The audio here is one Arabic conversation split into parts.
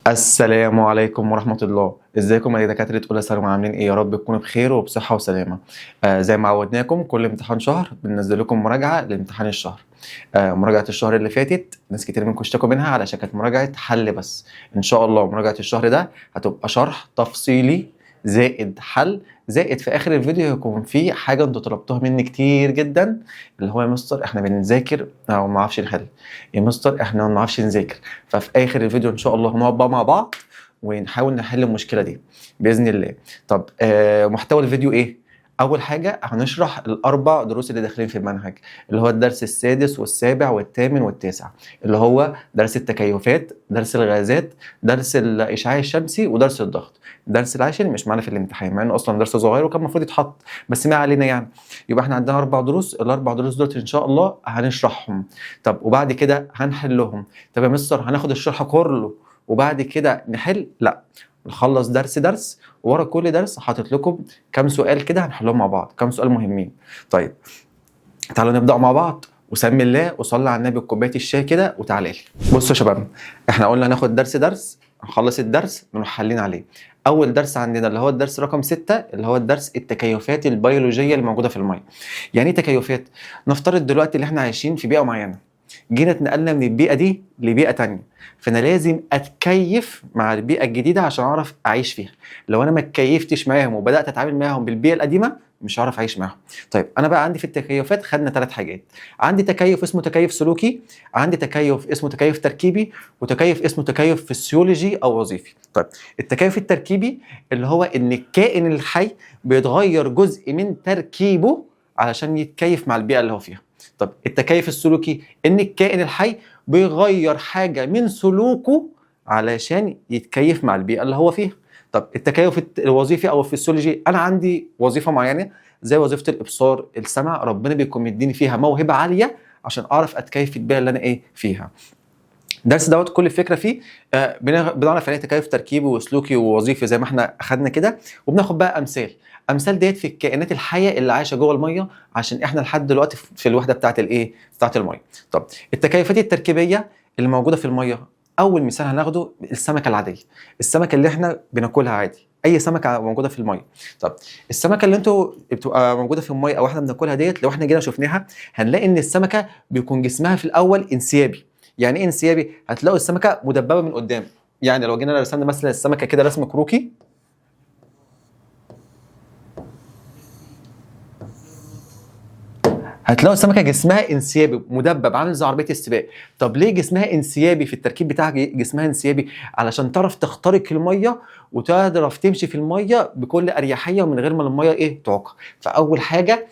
السلام عليكم ورحمة الله. ازيكم يا دكاترة أولى ثانوي، عاملين ايه؟ يا رب تكونوا بخير وبصحة وسلامة. زي ما عودناكم كل امتحان شهر بننزل لكم مراجعة لامتحان الشهر. مراجعة الشهر اللي فاتت ناس كتير منكم اشتكوا منها علشان كانت مراجعة حل بس. ان شاء الله مراجعة الشهر ده هتبقى شرح تفصيلي زائد حل، زائد في اخر الفيديو هيكون في حاجة انتوا طلبتوها مني كتير جدا، اللي هو يا مستر احنا بنذاكر او ما نعرفش نحل، يا مستر احنا ما نعرفش نذاكر. ففي اخر الفيديو ان شاء الله هنقعد بقى مع بعض ونحاول نحل المشكله دي باذن الله. طب محتوى الفيديو ايه؟ اول حاجه هنشرح الاربع دروس اللي داخلين في المنهج، اللي هو الدرس السادس والسابع والثامن والتاسع، اللي هو درس التكيفات، درس الغازات، درس الاشعاع الشمسي، ودرس الضغط. الدرس العاشر مش معانا في الامتحان مع انه اصلا درس صغير وكان المفروض يتحط، بس ما علينا يعني. يبقى احنا عندنا اربع دروس، الاربع دروس دول ان شاء الله هنشرحهم. طب وبعد كده هنحلهم. طب يا مستر هناخد الشرح كله وبعد كده نحل؟ لا، نخلص درس درس، ورا كل درس حاطط لكم كام سؤال كده هنحلهم مع بعض، كام سؤال مهمين. طيب تعالوا نبدأ مع بعض، وسمي الله وصلي على النبي بكوبايه الشاي كده وتعالى لي. بصوا يا شباب، احنا قلنا هناخد درس درس، نخلص الدرس نروح حلين عليه. اول درس عندنا اللي هو الدرس رقم 6، اللي هو الدرس التكيفات البيولوجيه اللي موجوده في الميه. يعني ايه تكيفات؟ نفترض دلوقتي اللي احنا عايشين في بيئه معينه، جينا اتنقلنا من البيئه دي لبيئه تانية، فانا لازم اتكيف مع البيئه الجديده عشان اعرف اعيش فيها. لو انا ما اتكيفتش معاهم وبدات اتعامل معاهم بالبيئه القديمه مش هعرف اعيش معاهم. طيب انا بقى عندي في التكيفات خدنا 3 حاجات. عندي تكيف اسمه تكيف سلوكي، عندي تكيف اسمه تكيف تركيبي، وتكيف اسمه تكيف فسيولوجي او وظيفي. طيب التكيف التركيبي اللي هو ان الكائن الحي بيتغير جزء من تركيبه علشان يتكيف مع البيئه اللي هو فيها. طب التكيف السلوكي ان الكائن الحي بيغير حاجه من سلوكه علشان يتكيف مع البيئه اللي هو فيها. طب التكيف الوظيفي او الفسيولوجي، انا عندي وظيفه معينه زي وظيفه الابصار، السمع، ربنا بيكون مديني فيها موهبه عاليه عشان اعرف اتكيف في البيئه اللي انا ايه فيها. الدرس دوت كل الفكره فيه بنعرف يعني تكيف تركيبي وسلوكي ووظيفي زي ما احنا اخدنا كده، وبناخد بقى امثال ديت في الكائنات الحيه اللي عايشه جوه الميه، عشان احنا لحد دلوقتي في الوحده بتاعه الايه بتاعه الميه. طب التكيفات التركيبيه اللي موجوده في الميه، اول مثال هناخده السمكه العاديه، السمكه اللي احنا بناكلها عادي، اي سمكه موجوده في الميه. طب السمكه اللي انتوا بتبقى موجوده في الميه او احنا بناكلها ديت، لو احنا جينا شفناها هنلاقي ان السمكه بيكون جسمها في الاول انسيابي. يعني ايه انسيابي؟ هتلاقوا السمكه مدببه من قدام. يعني لو جينا رسمنا مثلا السمكه كده رسم كروكي، هتلاقوا السمكه جسمها انسيابي مدبب عامل زي عربيه السباق. طب ليه جسمها انسيابي؟ في التركيب بتاعها جسمها انسيابي علشان تعرف تخترق الميه وتعرف تمشي في الميه بكل اريحيه ومن غير ما الميه ايه تعوقها. فاول حاجه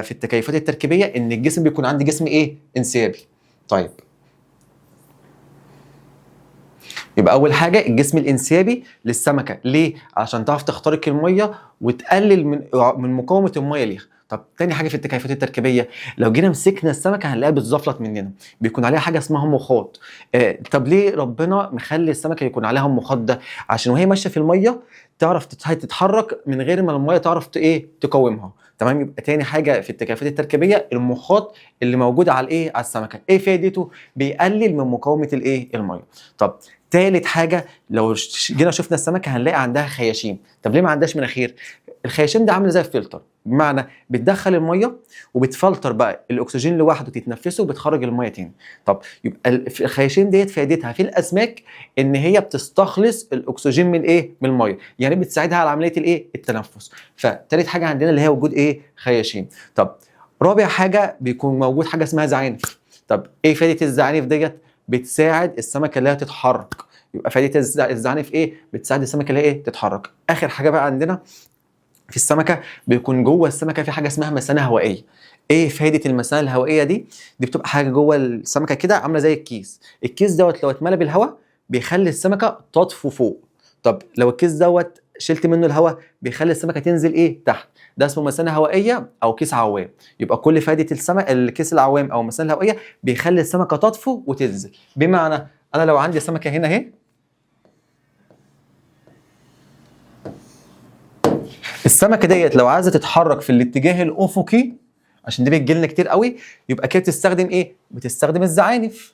في التكيفات التركيبيه ان الجسم بيكون عندي جسم ايه انسيابي. طيب يبقى اول حاجه الجسم الانسيابي للسمكه، ليه؟ عشان تعرف تخترق الميه وتقلل من مقاومه الميه ليها. طب تاني حاجه في التكيفات التركيبيه، لو جينا مسكنا السمكه هنلاقيها بتزفلت مننا، بيكون عليها حاجه اسمها مخاط. طب ليه ربنا مخلي السمكه يكون عليها مخاط ده؟ عشان وهي ماشيه في الميه تعرف تتحرك من غير ما الميه تعرف ايه تقاومها. تمام. يبقى تاني حاجه في التكيفات التركيبيه المخاط اللي موجود على الايه على السمكه، ايه فائدته؟ بيقلل من مقاومه الايه الميه. طب تالت حاجه، لو جينا شفنا السمكه هنلاقي عندها خياشيم. طب ليه ما عندهاش مناخير؟ الخياشيم ده عامل زي الفلتر، بمعنى بتدخل الميه وبتفلتر بقى الاكسجين لوحده تتنفسه وبتخرج الميه تاني. طب يبقى الخياشيم ديت فائدتها في الاسماك ان هي بتستخلص الاكسجين من ايه من الميه، يعني بتساعدها على عمليه الايه التنفس. فتالت حاجه عندنا اللي هي وجود ايه خياشيم. طب رابع حاجه بيكون موجود حاجه اسمها زعانف. طب ايه فائده الزعانف ديت؟ بتساعد السمكه اللي هي تتحرك. يبقى فائده الزعانف ايه؟ بتساعد السمكه اللي هي ايه تتحرك. اخر حاجه بقى عندنا في السمكه بيكون جوه السمكه في حاجه اسمها مثانه هوائيه. ايه فائده المثانه الهوائيه دي؟ دي بتبقى حاجه جوه السمكه كده عامله زي الكيس، الكيس دوت لو اتملى بالهواء بيخلي السمكه تطفو فوق. طب لو الكيس دوت شلت منه الهواء بيخلي السمكه تنزل ايه تحت، ده اسمه مثانه هوائيه او كيس عوام. يبقى كل فائده الكيس العوام او المثانه الهوائيه بيخلي السمكه تطفو وتنزل. بمعنى انا لو عندي سمكه هنا اهي، السمكه ديت لو عايزه تتحرك في الاتجاه الافقي، عشان دي بتجيلنا كتير قوي، يبقى كده بتستخدم ايه؟ بتستخدم الزعانف.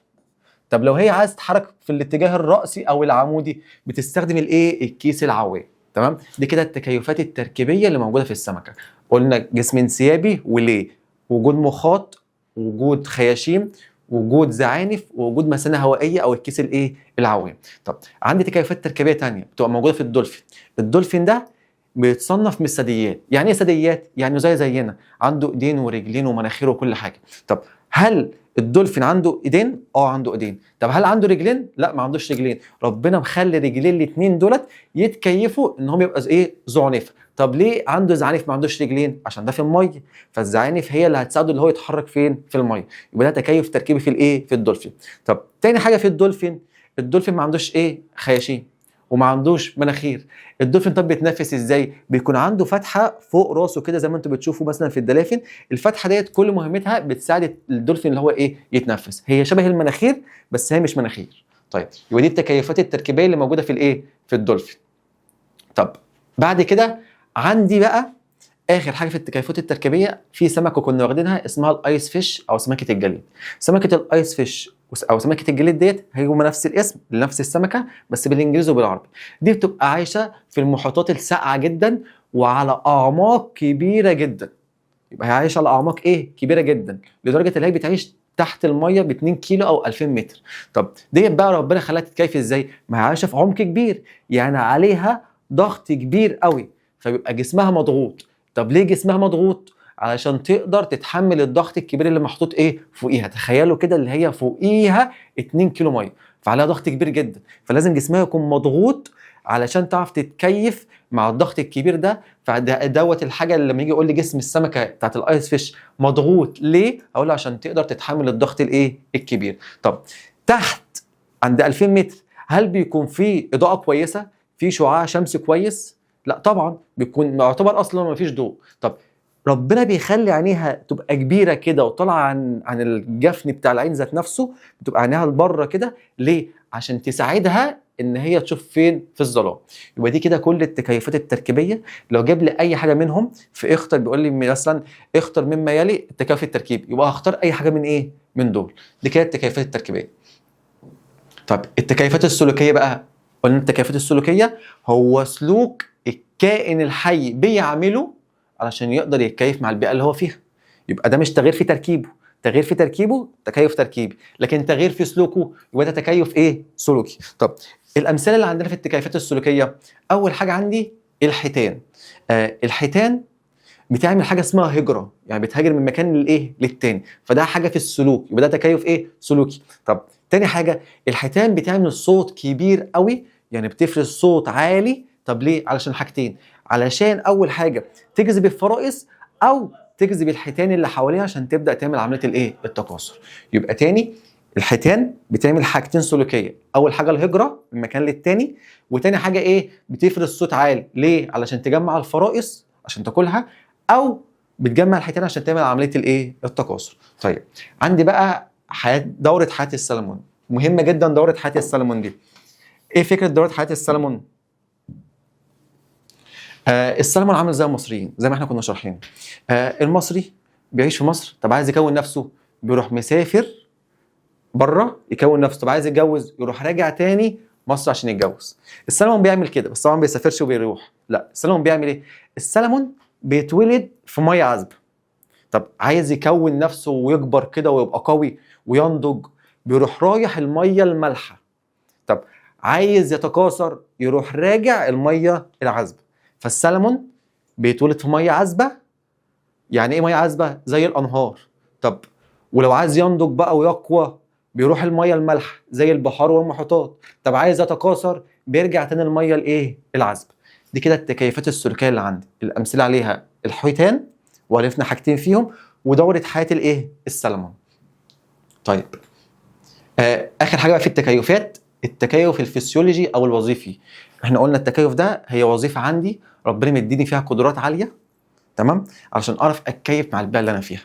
طب لو هي عايز تتحرك في الاتجاه الرأسي او العمودي بتستخدم الايه؟ الكيس العوام. تمام؟ دي كده التكيفات التركيبيه اللي موجوده في السمكه. قلنا جسم انسيابي وليه، وجود مخاط، وجود خياشيم، وجود زعانف، ووجود مثانه هوائيه او الكيس الايه؟ العوام. طب عندي تكيفات تركيبيه ثانيه بتبقى موجوده في الدولفين. الدولفين ده بيتصنف من الثدييات. يعني ايه ثدييات؟ يعني زينا عنده ايدين ورجلين ومناخير وكل حاجه. طب هل الدولفين عنده ايدين؟ عنده ايدين. طب هل عنده رجلين؟ لا، ما عندوش رجلين. ربنا مخلي رجلين الاثنين دولت يتكيفوا ان هم يبقى ايه؟ زعنفه. طب ليه عنده زعانف ما عندوش رجلين؟ عشان ده في الميه، فالزعانف هي اللي هتساعده اللي هو يتحرك فين؟ في الميه. يبقى ده تكيف تركيبي في الايه؟ في الدولفين. طب تاني حاجه في الدولفين، الدولفين ما عندوش ايه؟ خياشيم وما عندوش مناخير. الدولفين طب بيتنفس ازاي؟ بيكون عنده فتحه فوق راسه كده زي ما انتم بتشوفوا مثلا في الدلافين. الفتحه ديت كل مهمتها بتساعد الدولفين اللي هو ايه؟ يتنفس. هي شبه المناخير بس هي مش مناخير. طيب يبقى دي التكيفات التركيبيه اللي موجوده في الايه؟ في الدولفين. طب بعد كده عندي بقى اخر حاجه في التكيفات التركيبيه، في سمكه كنا واخدينها اسمها الايس فيش او سمكه الجليد. سمكه الايس فيش او سمكه الجليد ديت هما نفس الاسم لنفس السمكه بس بالانجليزي وبالعربي. دي بتبقى عايشه في المحيطات الساقعه جدا وعلى اعماق كبيره جدا. يبقى هي عايشه على اعماق ايه؟ كبيره جدا، لدرجه ان هي بتعيش تحت الميه ب 2 كيلو او 2000 متر. طب ديت بقى ربنا خلاها تتكيف ازاي؟ ما هي عايشه في عمق كبير، يعني عليها ضغط كبير قوي، فبيبقى جسمها مضغوط. طب ليه جسمها مضغوط؟ علشان تقدر تتحمل الضغط الكبير اللي محطوط ايه؟ فوقيها. تخيلوا كده اللي هي فوقيها 2 كيلو ميه، فعليها ضغط كبير جدا، فلازم جسمها يكون مضغوط علشان تعرف تتكيف مع الضغط الكبير ده. فدوت الحاجه اللي لما يجي يقول لي جسم السمكه بتاعت الايس فيش مضغوط ليه؟ اقول له عشان تقدر تتحمل الضغط الايه؟ الكبير. طب تحت عند 2000 متر هل بيكون في اضاءه كويسه؟ في شعاع شمس كويس؟ لا طبعا، بيكون يعتبر اصلا ما فيش ضوء. طب ربنا بيخلي عينيها تبقى كبيره كده وطالعه عن الجفن بتاع العين ذات نفسه، بتبقى عينيها لبره كده ليه؟ عشان تساعدها ان هي تشوف فين؟ في الظلام. يبقى دي كده كل التكيفات التركيبيه. لو جاب لي اي حاجه منهم في اختر، بيقول لي مثلا اختر مما يلي التكيف التركيبي، يبقى هختار اي حاجه من ايه؟ من دول. دي كده التكيفات التركيبيه. طب التكيفات السلوكيه بقى، قلنا التكيفات السلوكيه هو سلوك الكائن الحي بيعمله علشان يقدر يتكيف مع البيئه اللي هو فيها. يبقى ده مش تغيير في تركيبه، تغيير في تركيبه تكيف تركيبي، لكن تغيير في سلوكه يبقى ده تكيف ايه؟ سلوكي. طب الامثله اللي عندنا في التكيفات السلوكيه، اول حاجه عندي الحيتان. الحيتان بتعمل حاجه اسمها هجره، يعني بتهاجر من مكان للايه؟ للتاني، فده حاجه في السلوك، يبقى ده تكيف ايه؟ سلوكي. طب تاني حاجه، الحيتان بتعمل صوت كبير قوي، يعني بتفرز صوت عالي. طب ليه؟ علشان حاجتين، علشان اول حاجه تجذب الفرائس او تجذب الحيتان اللي حواليها عشان تبدا تعمل عمليه الايه؟ التكاثر. يبقى تاني الحيتان بتعمل حاجتين سلوكيه، اول حاجه الهجره من مكان للتاني، وتاني حاجه ايه؟ بتفرز صوت عالي. ليه؟ علشان تجمع الفرائس عشان تاكلها، او بتجمع الحيتان عشان تعمل عمليه الايه؟ التكاثر. طيب عندي بقى دوره حياه السلمون، مهمه جدا دوره حياه السلمون دي. ايه فكره دوره حياه السلمون؟ السلمون عامل زي المصريين زي ما احنا كنا شارحين. المصري بيعيش في مصر، طب عايز يكون نفسه بيروح مسافر بره يكون نفسه، طب عايز يتجوز يروح راجع تاني مصر عشان يتجوز. السلمون بيعمل كده، بس طبعا ما بيسافرش وبيروح، لا السلمون بيعمل ايه؟ السلمون بيتولد في ميه عذبه، طب عايز يكون نفسه ويكبر كده ويبقى قوي وينضج بيروح رايح الميه المالحه. طب عايز يتكاثر يروح راجع الميه العذبه. فالسلمون بيتولد في ميه عذبه. يعني ايه ميه عذبه؟ زي الانهار. طب ولو عايز ينضج بقى ويقوى بيروح الميه المالحه زي البحار والمحيطات. طب عايز يتكاثر بيرجع تاني الميه الايه؟ العذبه. دي كده التكيفات السلوكيه اللي عندي، الامثله عليها الحيتان وعرفنا حاجتين فيهم، ودوره حياه الايه؟ السلمون. طيب اخر حاجه بقى في التكيفات، التكيف الفسيولوجي او الوظيفي. احنا قلنا التكيف ده هي وظيفه عندي ربنا مديني فيها قدرات عاليه، تمام، علشان اعرف اتكيف مع البيئه اللي انا فيها.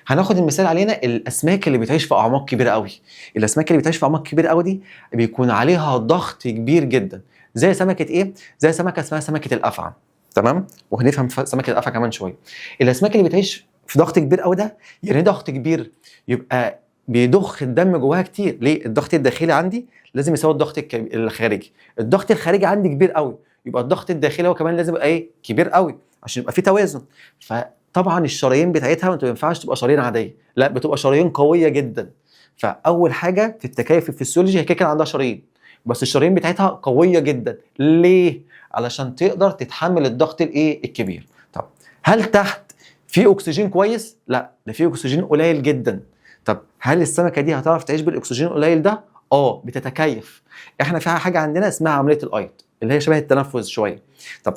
هناخد المثال علينا الاسماك اللي بتعيش في اعماق كبيره قوي. الاسماك اللي بتعيش في اعماق كبيره قوي دي بيكون عليها ضغط كبير جدا، زي سمكه ايه؟ زي سمكه اسمها سمكه الافعى، تمام، وهنفهم سمكه الافعى كمان شويه. الاسماك اللي بتعيش في ضغط كبير قوي ده، يعني ضغط كبير يبقى بيضخ الدم جواها كتير. ليه؟ الضغط الداخلي عندي لازم يساوي الضغط الخارجي. الضغط الخارجي عندي كبير قوي، يبقى الضغط الداخلي هو كمان لازم يبقى ايه؟ كبير قوي عشان يبقى في توازن. فطبعا الشرايين بتاعتها ما ينفعش تبقى شرايين عاديه، لا بتبقى شرايين قويه جدا. فاول حاجه في التكيف الفسيولوجي هي كده عندها شرايين، بس الشرايين بتاعتها قويه جدا. ليه؟ علشان تقدر تتحمل الضغط الايه؟ الكبير. طب هل تحت في اكسجين كويس؟ لا، ده في اكسجين قليل جدا. طب هل السمكه دي هتعرف تعيش بالاكسجين القليل ده؟ بتتكيف. احنا في حاجه عندنا اسمها عمليه الايض اللي هي شبه التنفس شويه. طب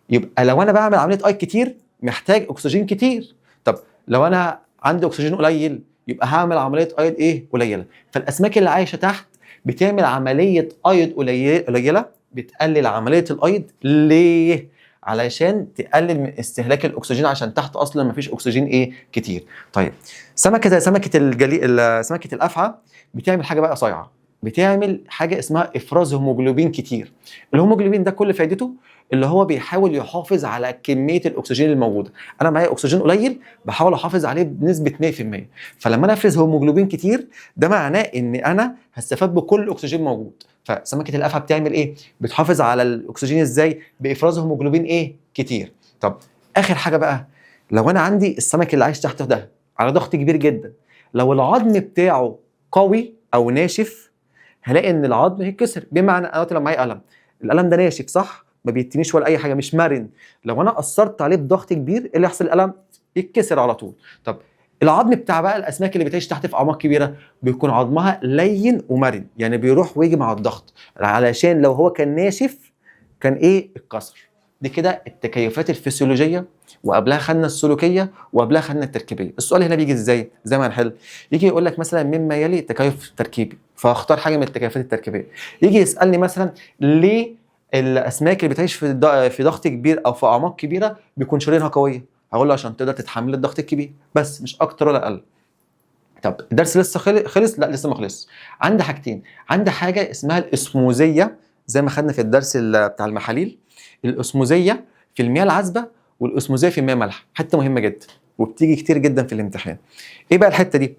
يبقى لو انا بعمل عمليه ايض كتير محتاج اكسجين كتير. طب لو انا عندي اكسجين قليل يبقى هعمل عمليه ايض ايه؟ قليله. فالاسماك اللي عايشه تحت بتعمل عمليه ايض قليله، بتقلل عمليه الايض. ليه؟ علشان تقلل من استهلاك الاكسجين، عشان تحت اصلا مفيش اكسجين ايه؟ كتير. طيب سمكه زي سمكه الافعى بتعمل حاجه بقى صايعه، بتعمل حاجه اسمها افراز هيموجلوبين كتير. الهيموجلوبين ده كل فائدته اللي هو بيحاول يحافظ على كميه الاكسجين الموجوده. انا معايا اكسجين قليل بحاول احافظ عليه بنسبه 100%. فلما انا افرز هيموجلوبين كتير ده معناه ان انا هستفاد بكل اكسجين موجود. فسمكه الافعى بتعمل ايه؟ بتحافظ على الاكسجين ازاي؟ بافراز هيموجلوبين ايه؟ كتير. طب اخر حاجه بقى، لو انا عندي السمك اللي عايش تحت ده على ضغط كبير جدا، لو العظم بتاعه قوي او ناشف هلاقي ان العظم هيتكسر. بمعنى انا دلوقتي لو معايا قلم، القلم ده ناشف صح؟ ما بيتنيش ولا اي حاجه، مش مرن. لو انا اثرت عليه بضغط كبير ايه اللي يحصل؟ القلم يتكسر على طول. طب العظم بتاع بقى الاسماك اللي بتعيش تحت في اعماق كبيره بيكون عظمها لين ومرن، يعني بيروح ويجي مع الضغط، علشان لو هو كان ناشف كان ايه؟ اتكسر. دي كده التكيفات الفسيولوجيه، وقبلها خدنا السلوكيه، وقبلها خدنا التركيبيه. السؤال هنا بيجي ازاي؟ زي ما هنحل، يجي يقول لك مثلا مما يلي تكيف تركيبي، فاختار حاجه من التكيفات التركيبيه. يجي يسالني مثلا ليه الاسماك اللي بتعيش في ضغط كبير او في اعماق كبيره بيكون شرايينها قويه؟ هقول له عشان تقدر تتحمل الضغط الكبير، بس مش اكتر ولا اقل. طب الدرس لسه خلص؟ لا لسه ما خلصش. عندي حاجتين، عندي حاجه اسمها الاسموزيه زي ما خدنا في الدرس بتاع المحاليل. الاسموزيه في المياه العذبه والاسموزيه في المياه المالحه، حته مهمه جدا وبتيجي كتير جدا في الامتحان. ايه بقى الحته دي؟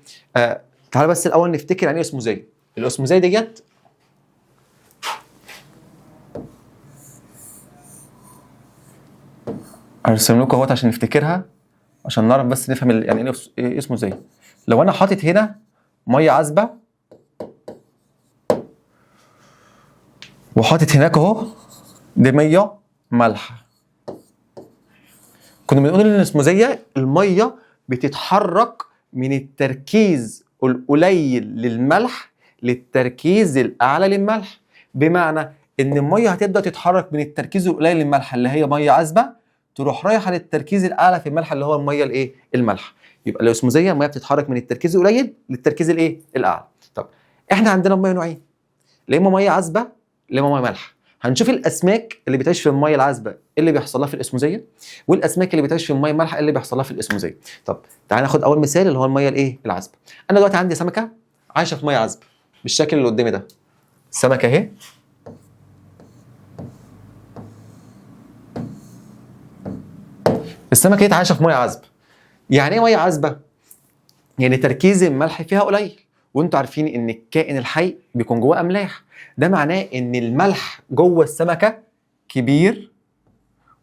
تعال بس الاول نفتكر يعني ايه اسموزيه. الاسموزيه ديت ارسم لكم اهوت عشان نفتكرها، عشان نعرف بس نفهم يعني ايه اسمه زي. لو انا حاطط هنا ميه عذبه وحاطط هناك اهو دي ميه مالحه، كنا بنقول ان الاسموزيه الميه بتتحرك من التركيز القليل للملح للتركيز الاعلى للملح. بمعنى ان الميه هتبدا تتحرك من التركيز القليل للملح اللي هي ميه عذبه، تروح رايحه للتركيز الاعلى في الملح اللي هو الميه الايه؟ المالحه. يبقى الاسموزيه الميه بتتحرك من التركيز القليل للتركيز الايه؟ الاعلى. طب احنا عندنا الميه نوعين، لا اما ميه عذبه لا اما ميه مالحه. هنشوف الاسماك اللي بتعيش في الميه العذبه ايه اللي بيحصل لها في الاسموزيه، والاسماك اللي بتعيش في الميه المالحه ايه اللي بيحصل لها في الاسموزيه. طب تعالى ناخد اول مثال اللي هو الميه الايه؟ العذبه. انا دلوقتي عندي سمكه عايشه في ميه عذبه بالشكل اللي قدامي ده. السمكه اهي، السمكه دي عايشه في ميه عذبه. يعني ايه ميه عذبه؟ يعني تركيز الملح فيها قليل، وانتوا عارفين ان الكائن الحي بيكون جواه املاح. ده معناه ان الملح جوه السمكه كبير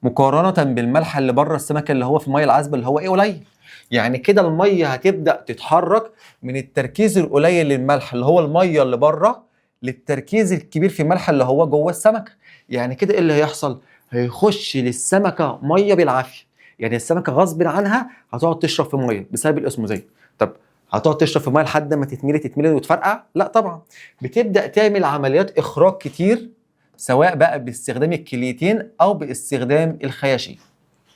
مقارنه بالملح اللي بره السمكه اللي هو في الميه العذبه اللي هو ايه؟ قليل. يعني كده الميه هتبدا تتحرك من التركيز القليل للملح اللي هو الميه اللي بره للتركيز الكبير في الملح اللي هو جوه السمكه. يعني كده ايه اللي هيحصل؟ هيخش للسمكه ميه بالعافيه. يعني السمكه غصب عنها هتقعد تشرب في ميه بسبب الاسموزيه. طب هتقعد تشرب في ميه لحد ما تتملي وتفرقع؟ لا طبعا، بتبدا تعمل عمليات اخراج كتير سواء بقى باستخدام الكليتين او باستخدام الخياشيم.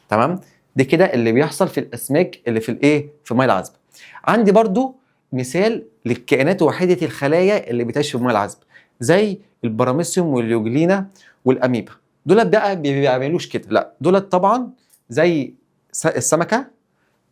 تمام؟ دي كده اللي بيحصل في الاسماك اللي في الايه؟ في الميه العذبه. عندي برضو مثال للكائنات وحيده الخلايا اللي بتعيش في الميه العذبه زي البراميسيوم واليوجلينا والاميبا. دول بقى بيعملوش كده، لا دول طبعا زي السمكه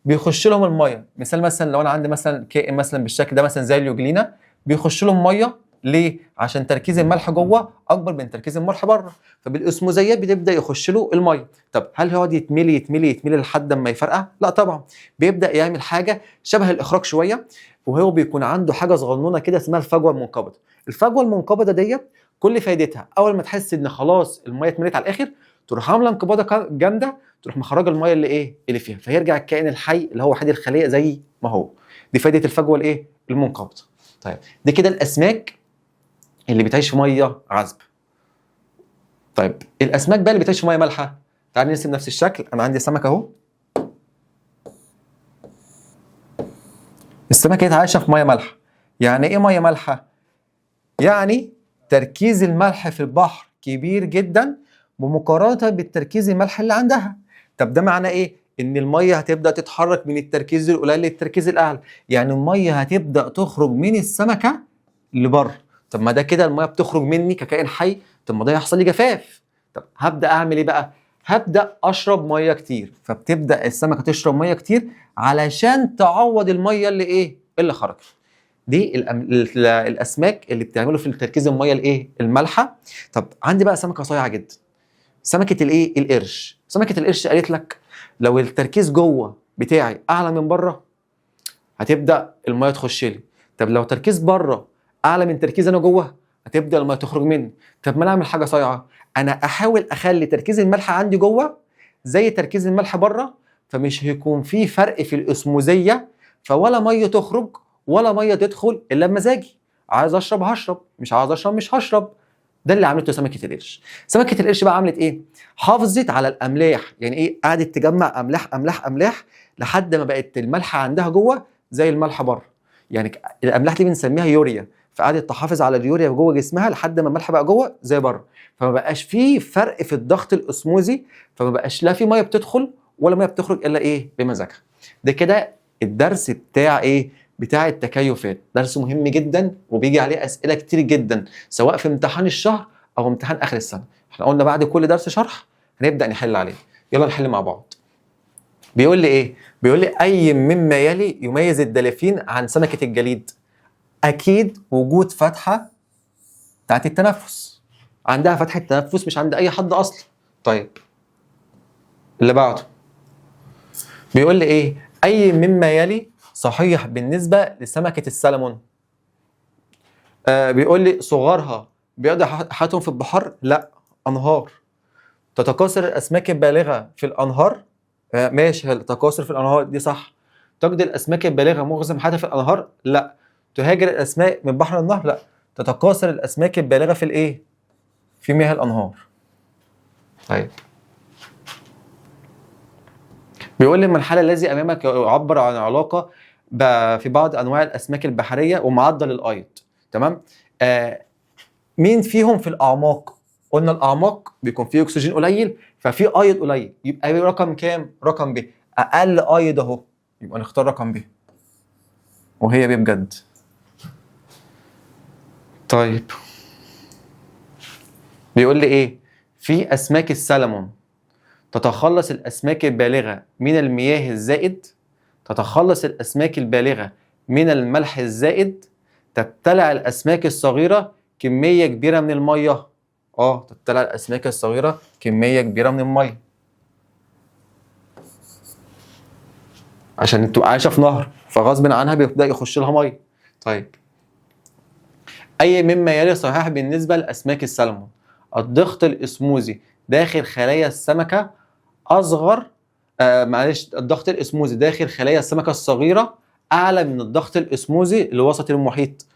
بيخش لهم الميه. مثال مثلا لو انا عندي مثلا كائن مثلا بالشكل ده مثلا زي اليوجلينا، بيخش لهم ميه ليه؟ عشان تركيز الملح جوه اكبر من تركيز الملح بره، فبالاسموزيات بتبدا يخش له الميه. طب هل هيقعد يتملي يتملي يتملي لحد ما يفرقع؟ لا طبعا، بيبدا يعمل حاجه شبه الاخراج شويه، وهو بيكون عنده حاجه صغنونه كده اسمها الفجوه المنقبضه. الفجوه المنقبضه ديت كل فايدتها اول ما تحس ان خلاص الميه اتملت على الاخر، تروح عامله انقباضه جامده، تروح مخرجه الميه اللي ايه اللي فيها، فيرجع الكائن الحي اللي هو وحيد الخليه زي ما هو. دي فايده الفجوه الايه المنقبضه. طيب دي كده الاسماك اللي بتعيش في ميه عذبه. طيب الاسماك بقى اللي بتعيش في ميه مالحه، تعال نرسم نفس الشكل. انا عندي سمك اهو، السمكه دي عايشه في ميه مالحه. يعني ايه ميه مالحه؟ يعني تركيز الملح في البحر كبير جدا بمقارنه بالتركيز الملح اللي عندها. طب ده معناه ايه؟ ان الميه هتبدا تتحرك من التركيز القليل للتركيز الاعلى، يعني الميه هتبدا تخرج من السمكه لبره. طب ما ده كده الميه بتخرج مني ككائن حي، طب ما ده يحصل لي جفاف. طب هبدا اعمل ايه بقى؟ هبدا اشرب ميه كتير، فبتبدا السمكه تشرب ميه كتير علشان تعوض الميه اللي ايه اللي خرجت. دي الاسماك اللي بتعمله في تركيز الميه الايه المالحه. طب عندي بقى سمكه صايعه جدا، سمكه الايه القرش. سمكه القرش قالت لك لو التركيز جوه بتاعي اعلى من بره هتبدا الميه تخش لي. طب لو تركيز بره اعلى من تركيز انا جوه هتبدا الميه تخرج مني. طب ما انا اعمل حاجه صايعه، انا احاول اخلي تركيز الملح عندي جوه زي تركيز الملح بره، فمش هيكون في فرق في الاسموزيه، فولا ميه تخرج ولا ميه تدخل الا بمزاجي. عايز اشرب هشرب، مش عايز اشرب مش هشرب. ده اللي عملته سمكه القرش. سمكه القرش بقى عملت ايه؟ حافظت على الاملاح. يعني ايه؟ قعدت تجمع املاح املاح املاح لحد ما بقت الملح عندها جوه زي الملح بره. يعني الاملاح دي بنسميها يوريا، فقعدت تحافظ على اليوريا جوه جسمها لحد ما الملح بقى جوه زي بره، فما بقاش فيه فرق في الضغط الاسموزي، فما بقاش لا في ميه بتدخل ولا ميه بتخرج الا ايه بمزاجها. ده كده الدرس بتاع ايه بتاع التكيفات. درس مهم جدا وبيجي عليه اسئله كتير جدا سواء في امتحان الشهر او امتحان اخر السنه. احنا قلنا بعد كل درس شرح هنبدا نحل عليه. يلا نحل مع بعض. بيقول لي ايه؟ بيقول لي اي مما يلي يميز الدلافين عن سمكه الجليد؟ اكيد وجود فتحه بتاعت التنفس، عندها فتحه تنفس مش عند اي حد اصلا. طيب اللي بعده بيقول لي ايه؟ اي مما يلي صحيح بالنسبه لسمكه السلمون؟ بيقول لي صغارها بيقضي حياتهم في البحر؟ لا، انهار. تتكاثر الاسماك البالغه في الانهار؟ ماشي، التكاثر في الانهار دي صح. تجدي الاسماك البالغه معظم حياتها في الانهار؟ لا. تهاجر الاسماك من بحر النهر؟ لا. تتكاثر الاسماك البالغه في الايه في مياه الانهار. طيب بيقول لي من الحالة الذي امامك يعبر عن علاقه في بعض انواع الاسماك البحريه ومعدل الايض. تمام. مين فيهم في الاعماق؟ قلنا الاعماق بيكون فيه اكسجين قليل ففي ايض قليل، يبقى رقم كام؟ رقم ب. اقل ايض اهو، يبقى نختار رقم ب، وهي ب بجد. طيب بيقول لي ايه؟ في اسماك السلمون تتخلص الاسماك البالغه من المياه الزائد، تتخلص الاسماك البالغه من الملح الزائد، تبتلع الاسماك الصغيره كميه كبيره من الميه. تبتلع الاسماك الصغيره كميه كبيره من الميه عشان تبقى عايشه في نهر فغصب عنها بيبدا يخش لها ميه. طيب اي مما يلي صحيح بالنسبه لاسماك السلمون؟ الضغط الاسموزي داخل خلايا السمكه اصغر، الضغط الاسموزي داخل خلايا السمكه الصغيره اعلى من الضغط الاسموزي اللي وسط المحيط.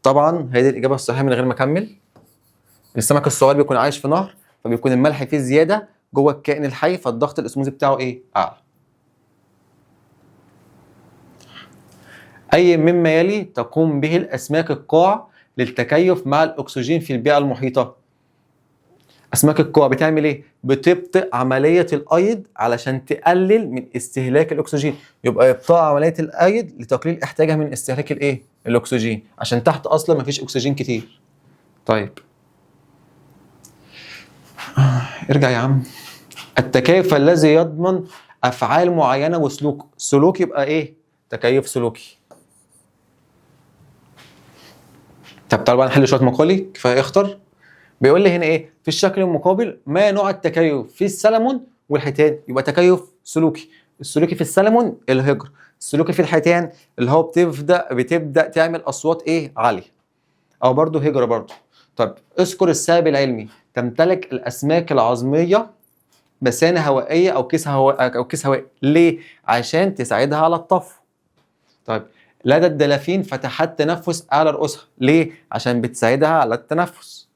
طبعا هي دي الاجابه الصحيحه من غير ما اكمل. السمك الصغير بيكون عايش في نهر فبيكون الملح فيه زياده جوه الكائن الحي، فالضغط الاسموزي بتاعه ايه اعلى. اي مما يلي تقوم به الاسماك القاع للتكيف مع الاكسجين في البيئه المحيطه؟ اسماك القاع بتعمل ايه؟ بتبطئ عمليه الايض علشان تقلل من استهلاك الاكسجين، يبقى ابطاء عمليه الايض لتقليل احتياجها من استهلاك الايه الاكسجين، عشان تحت اصلا مفيش اكسجين كتير. طيب ارجع يا عم. التكيف الذي يضمن افعال معينه وسلوك. سلوك يبقى ايه؟ تكيف سلوكي. طب تعالوا بقى نحل شويه مقالي، كفايه اختر. بيقول لي هنا ايه في الشكل المقابل، ما نوع التكيف في السلمون والحيتان؟ يبقى تكيف سلوكي. السلوكي في السلمون الهجر، السلوكي في الحيتان اللي هو بتبدا تعمل اصوات ايه عاليه، او برضه هجره برضه. طب اذكر السبب العلمي. تمتلك الاسماك العظميه مثانه هوائيه او كيس هواء او كيس هوائي. ليه؟ عشان تساعدها على الطفو. طيب لدى الدلافين فتحات تنفس اعلى رؤوسها. ليه؟ عشان بتساعدها على التنفس،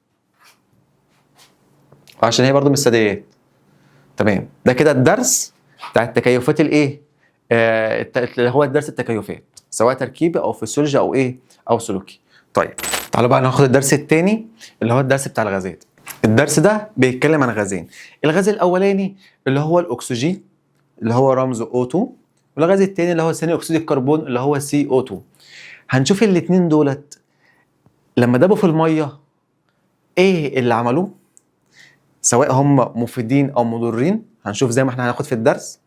وعشان هي برضه من الثدييات. تمام، ده كده الدرس بتاع التكيفات الايه، اللي هو الدرس التكيفات، سواء تركيبي او فسيولوجي او ايه او سلوكي. طيب تعالوا بقى ناخد الدرس الثاني اللي هو الدرس بتاع الغازات. الدرس ده بيتكلم عن غازين. الغاز الاولاني اللي هو الاكسجين اللي هو رمزه O2، والغاز الثاني اللي هو ثاني اكسيد الكربون اللي هو CO2. هنشوف الاثنين دولت لما دابوا في الميه ايه اللي عملوه، سواء هم مفيدين او مضرين. هنشوف زي ما احنا هناخد في الدرس.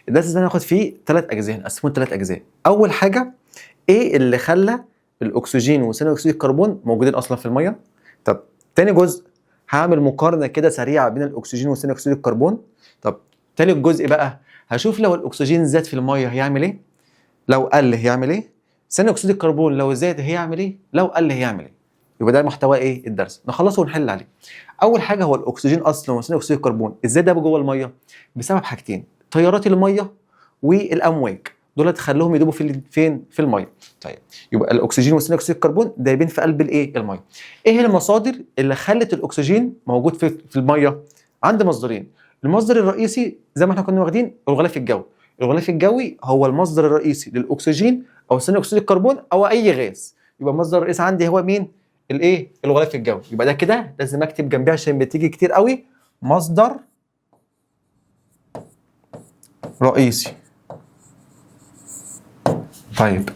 الدرس ده هناخد فيه 3 اجزاء، هنقسمه ل3 اجزاء. اول حاجه ايه اللي خلى الاكسجين وثاني اكسيد الكربون موجودين اصلا في الميه. طب تاني جزء هعمل مقارنه كده سريعه بين الاكسجين وثاني اكسيد الكربون. طب تالت جزء بقى هشوف لو الاكسجين زاد في الميه هيعمل ايه، لو قل هيعمل ايه، ثاني اكسيد الكربون لو زاد هيعمل ايه، لو قل هيعمل ايه. يبقى ده محتوى ايه الدرس، نخلصه ونحل عليه. اول حاجه هو الاكسجين اصلا وثاني اكسيد الكربون ازاي ده جوه الميه؟ بسبب حاجتين، تيارات الميه والامواج، دول تخلوهم يدوبوا فين في الميه. طيب يبقى الاكسجين وثاني اكسيد الكربون دايبين في قلب الايه الميه. ايه المصادر اللي خلت الاكسجين موجود في الميه؟ عندي مصدرين. المصدر الرئيسي زي ما احنا كنا واخدين الغلاف الجوي. الغلاف الجوي هو المصدر الرئيسي للاكسجين او ثاني اكسيد الكربون او اي غاز. يبقى المصدر الرئيسي عندي هو مين؟ الايه الغلاف الجوي. يبقى ده كده لازم اكتب جنبيه عشان بتيجي كتير قوي، مصدر رئيسي. طيب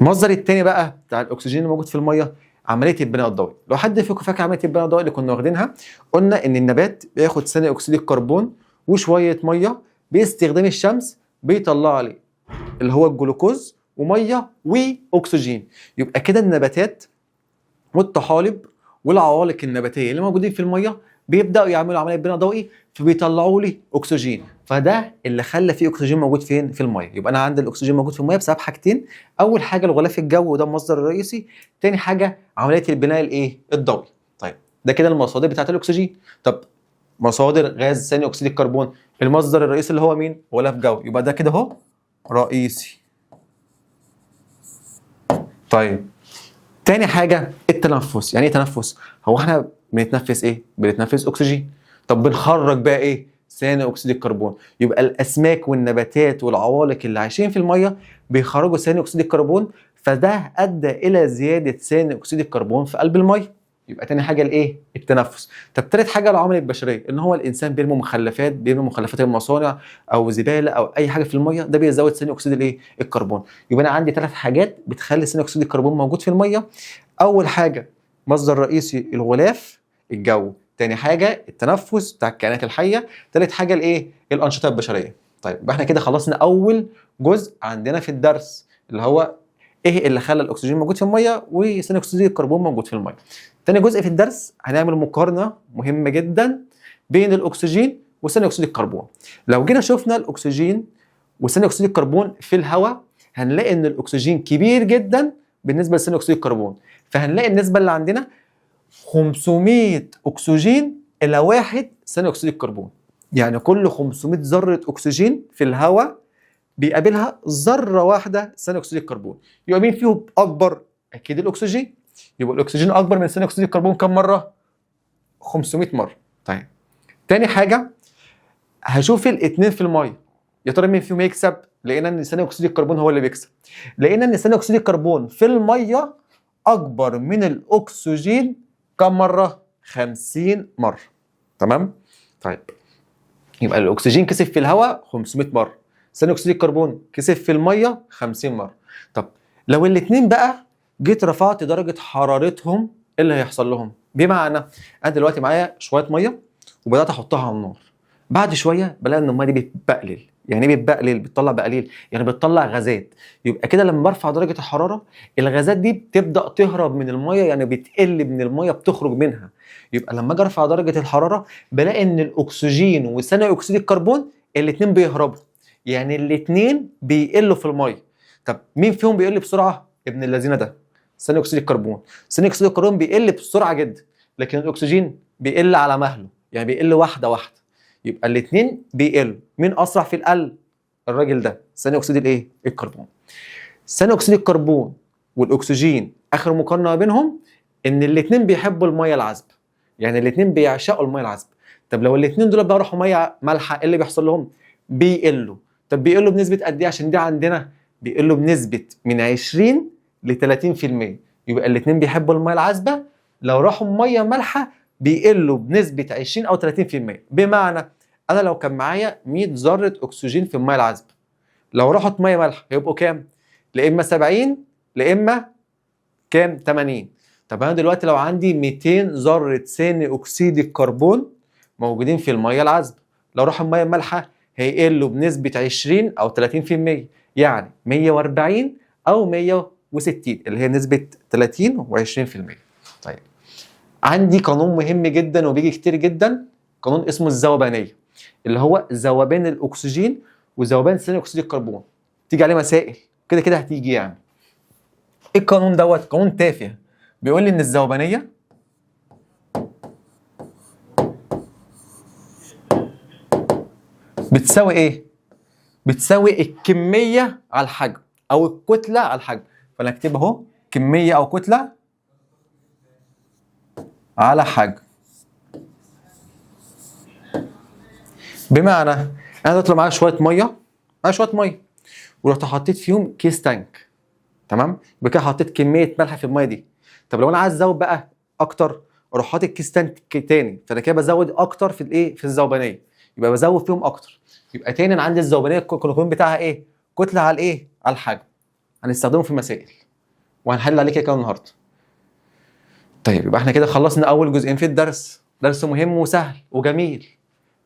المصدر الثاني بقى بتاع الاكسجين اللي موجود في الميه عمليه البناء الضوئي. لو حد فيكم فاكر عمليه البناء الضوئي اللي كنا واخدينها، قلنا ان النبات بياخد ثاني اكسيد الكربون وشويه ميه باستخدام الشمس، بيطلع لي اللي هو الجلوكوز وميه واكسجين. يبقى كده النباتات والطحالب والعوالق النباتيه اللي موجودين في الميه بيبداوا يعملوا عمليه بناء ضوئي، فبيطلعوا لي اكسجين. فده اللي خلى فيه اكسجين موجود فين في الميه. يبقى انا عندي الاكسجين موجود في الميه بسبب حاجتين، اول حاجه الغلاف الجوي وده المصدر الرئيسي، تاني حاجه عمليه البناء الايه الضوئي. طيب ده كده المصادر بتاعه الاكسجين. طب مصادر غاز ثاني اكسيد الكربون، المصدر الرئيسي اللي هو مين؟ غلاف جوي. يبقى ده كده اهو رئيسي. طيب تاني حاجة التنفس. يعني ايه تنفس؟ هو احنا بنتنفس ايه؟ بنتنفس اكسجين. طب بنخرج بقى ايه؟ ثاني اكسيد الكربون. يبقى الاسماك والنباتات والعوالق اللي عايشين في المية بيخرجوا ثاني اكسيد الكربون، فده ادى الى زيادة ثاني اكسيد الكربون في قلب المية. يبقى تاني حاجة الايه؟ التنفس. طب تالت حاجة العوامل البشرية، ان هو الانسان بيرمي مخلفات المصانع او زبالة او اي حاجة في المية، ده بيزود ثاني اكسيد الايه؟ الكربون. يبقى انا عندي 3 حاجات بتخلي ثاني اكسيد الكربون موجود في المية. اول حاجه مصدر رئيسي الغلاف الجوي، تاني حاجه التنفس بتاع الكائنات الحيه، تالت حاجه الايه الانشطه البشريه. طيب يبقى احنا كده خلصنا اول جزء عندنا في الدرس اللي هو ايه اللي خلى الاكسجين موجود في الميه وثاني اكسيد الكربون موجود في الميه. تاني جزء في الدرس هنعمل مقارنه مهمه جدا بين الاكسجين وثاني اكسيد الكربون. لو جينا شفنا الاكسجين وثاني اكسيد الكربون في الهواء هنلاقي ان الاكسجين كبير جدا بالنسبه لثاني اكسيد الكربون، فهنلاقي النسبه اللي عندنا 500 اكسجين الى 1 ثاني اكسيد الكربون. يعني كل 500 ذره اكسجين في الهواء بيقابلها ذره واحده ثاني اكسيد الكربون. يبقى مين فيهم اكبر؟ اكيد الاكسجين. يبقى الاكسجين اكبر من ثاني اكسيد الكربون كم مره؟ 500 مره. طيب تاني حاجه هشوف الاثنين في الميه، يا ترى مين فيهم يكسب؟ لقينا ان ثاني اكسيد الكربون هو اللي بيكسب. لقينا ان ثاني اكسيد الكربون في الميه اكبر من الاكسجين كم مره؟ 50 مره. تمام؟ طيب يبقى الاكسجين كسب في الهواء 500 مره، ثاني اكسيد الكربون كسب في الميه 50 مره. طب لو الاثنين بقى جيت رفعت درجه حرارتهم ايه اللي هيحصل لهم؟ بمعنى انا دلوقتي معايا شويه ميه وبدات احطها على النار، بعد شويه بلاقي ان الميه دي بتبقلل. يعني ايه بتبقلل؟ بتطلع بقليل، يعني بتطلع غازات. يبقى كده لما برفع درجه الحراره الغازات دي بتبدا تهرب من الميه، يعني بتقل من الميه، بتخرج منها. يبقى لما اجي ارفع درجه الحراره بلاقي ان الاكسجين وثاني اكسيد الكربون الاثنين بيهربوا، يعني الاثنين بيقلوا في الميه. طب مين فيهم بيقل بسرعه؟ ابن الذين ده ثاني اكسيد الكربون. ثاني اكسيد الكربون بيقل بسرعه جدا، لكن الاكسجين بيقل على مهله، يعني بيقل واحده واحده. يبقى الاثنين بيقلوا. مين اسرع في القل؟ الراجل ده ثاني اكسيد الايه؟ الكربون. ثاني اكسيد الكربون والاكسجين اخر مقارنه ما بينهم ان الاثنين بيحبوا الميه العذبه، يعني الاثنين بيعشقوا الميه العذبه. طب لو الاثنين دول بقى راحوا ميه مالحه ايه اللي بيحصل لهم؟ بيقلوا. طب بيقلوا بنسبه قد ايه؟ عشان دي عندنا بيقلوا بنسبه من 20 ل 30%. يبقى الاثنين بيحبوا الميه العذبه، لو راحوا ميه مالحه بيقلوا بنسبه 20 او 30%. بمعنى انا لو كان معايا 100 ذره اكسجين في الميه العذبه، لو راحت ميه مالحه هيبقوا كام؟ لا اما 70 لا اما كام؟ 80. طب انا دلوقتي لو عندي 200 ذره ثاني اكسيد الكربون موجودين في الميه العذبه، لو راحوا الميه المالحه هيقلوا بنسبه 20 او 30%، يعني 140 او 160 اللي هي نسبه 30 و20%. طيب عندي قانون مهم جدا وبيجي كتير جدا، قانون اسمه الذوبانيه، اللي هو ذوبان الاكسجين وذوبان ثاني اكسيد الكربون. تيجي عليه مسائل كده كده هتيجي يعني. ايه القانون دوت؟ قانون تافه، بيقول لي ان الذوبانيه بتساوي ايه؟ بتساوي الكميه على الحجم او الكتله على الحجم. فانا اكتبها اهو، كميه او كتله على حجم. بمعنى انا دلوقتي معايا شويه ميه، ورحت حطيت فيهم كيس تانك، تمام؟ يبقى كده حطيت كميه ملح في الميه دي. طب لو انا عايز ازود بقى اكتر اروح حاطط كيس تانك تاني، فانا كده بزود اكتر في الايه؟ في الذوبانيه، يبقى بزود فيهم اكتر. يبقى تاني انا عندي الذوبانيه القانون بتاعها ايه؟ كتله على الايه؟ على الحجم. هنستخدمه في مسائل وهنحل عليه كده النهارده. طيب يبقى احنا كده خلصنا اول جزئين في الدرس، درس مهم وسهل وجميل.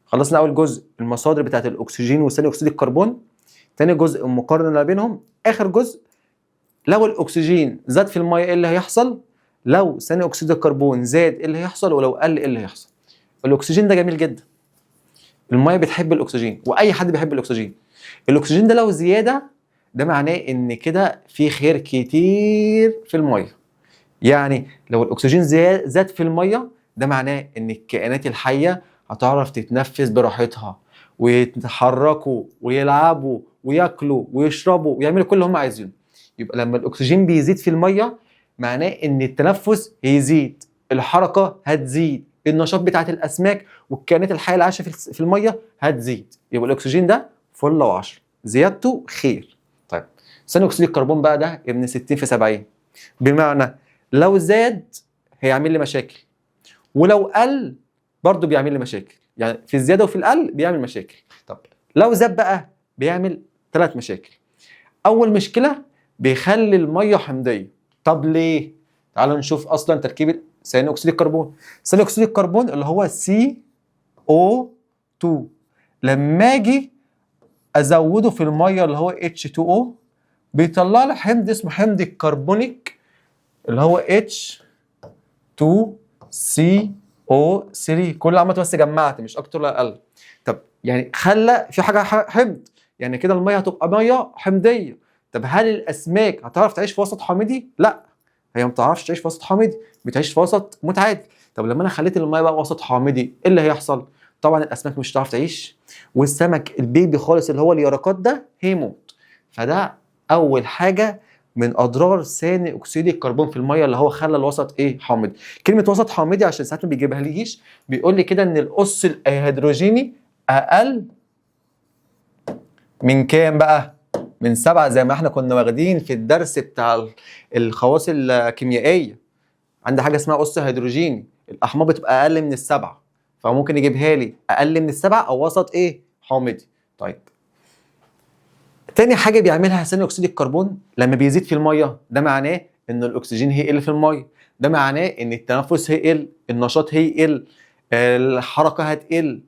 خلصنا اول جزء المصادر بتاعت الاكسجين وثاني اكسيد الكربون، تاني جزء المقارنه ما بينهم، اخر جزء لو الاكسجين زاد في الميه ايه اللي هيحصل، لو ثاني اكسيد الكربون زاد ايه اللي هيحصل، ولو قل ايه اللي هيحصل. الاكسجين ده جميل جدا، الميه بتحب الاكسجين واي حد بيحب الاكسجين. الاكسجين ده لو زياده ده معناه ان كده في خير كتير في الميه. يعني لو الاكسجين زاد في الميه ده معناه ان الكائنات الحيه هتعرف تتنفس براحتها ويتحركوا ويلعبوا وياكلوا ويشربوا ويعملوا كل اللي هم عايزينه. يبقى لما الاكسجين بيزيد في الميه معناه ان التنفس هيزيد، الحركه هتزيد، النشاط بتاعت الاسماك والكائنات الحيه اللي عايشه في الميه هتزيد. يبقى الاكسجين ده فل و10، زيادته خير. طيب ثاني اكسيد الكربون بقى ده ابن 60 في 70. بمعنى لو زاد هيعمل لي مشاكل، ولو قل برضه بيعمل لي مشاكل، يعني في الزياده وفي القل بيعمل مشاكل. طب لو زاد بقى بيعمل 3 مشاكل. اول مشكله بيخلي الميه حمضيه. طب ليه؟ تعالوا نشوف اصلا تركيب ثاني اكسيد الكربون. ثاني اكسيد الكربون اللي هو CO2 لما اجي ازوده في الميه اللي هو H2O بيطلع لي حمض اسمه حمض الكربونيك اللي هو H2CO3. كل عملت بس جمعت مش اكتر ولا اقل. طب يعني خلى في حاجه حمض، يعني كده الميه هتبقى ميه حمضيه. طب هل الاسماك هتعرف تعيش في وسط حامضي؟ لا، هي ما بتعرفش تعيش في وسط حامضي، بتعيش في وسط متعادل. طب لما انا خليت الميه بقى وسط حامضي ايه اللي هيحصل؟ طبعا الاسماك مش هتعرف تعيش، والسمك البيبي خالص اللي هو اليرقات ده هيموت. فده اول حاجه من اضرار ثاني اكسيد الكربون في الميه اللي هو خلى الوسط ايه؟ حامضي. كلمه وسط حامضي عشان ساعات ما بيجيبها ليش، بيقول لي كده ان الاس الهيدروجيني اقل من كام بقى؟ من 7 زي ما احنا كنا واخدين في الدرس بتاع الخواص الكيميائيه. عندي حاجه اسمها اس هيدروجيني، الاحماض بتبقى اقل من ال7، فممكن يجيبها لي اقل من ال7 او وسط ايه؟ حامضي. طيب تاني حاجه بيعملها ثاني اكسيد الكربون لما بيزيد في الميه ده معناه ان الاكسجين هيقل في الميه، ده معناه ان التنفس هيقل، النشاط هيقل، الحركه هتقل.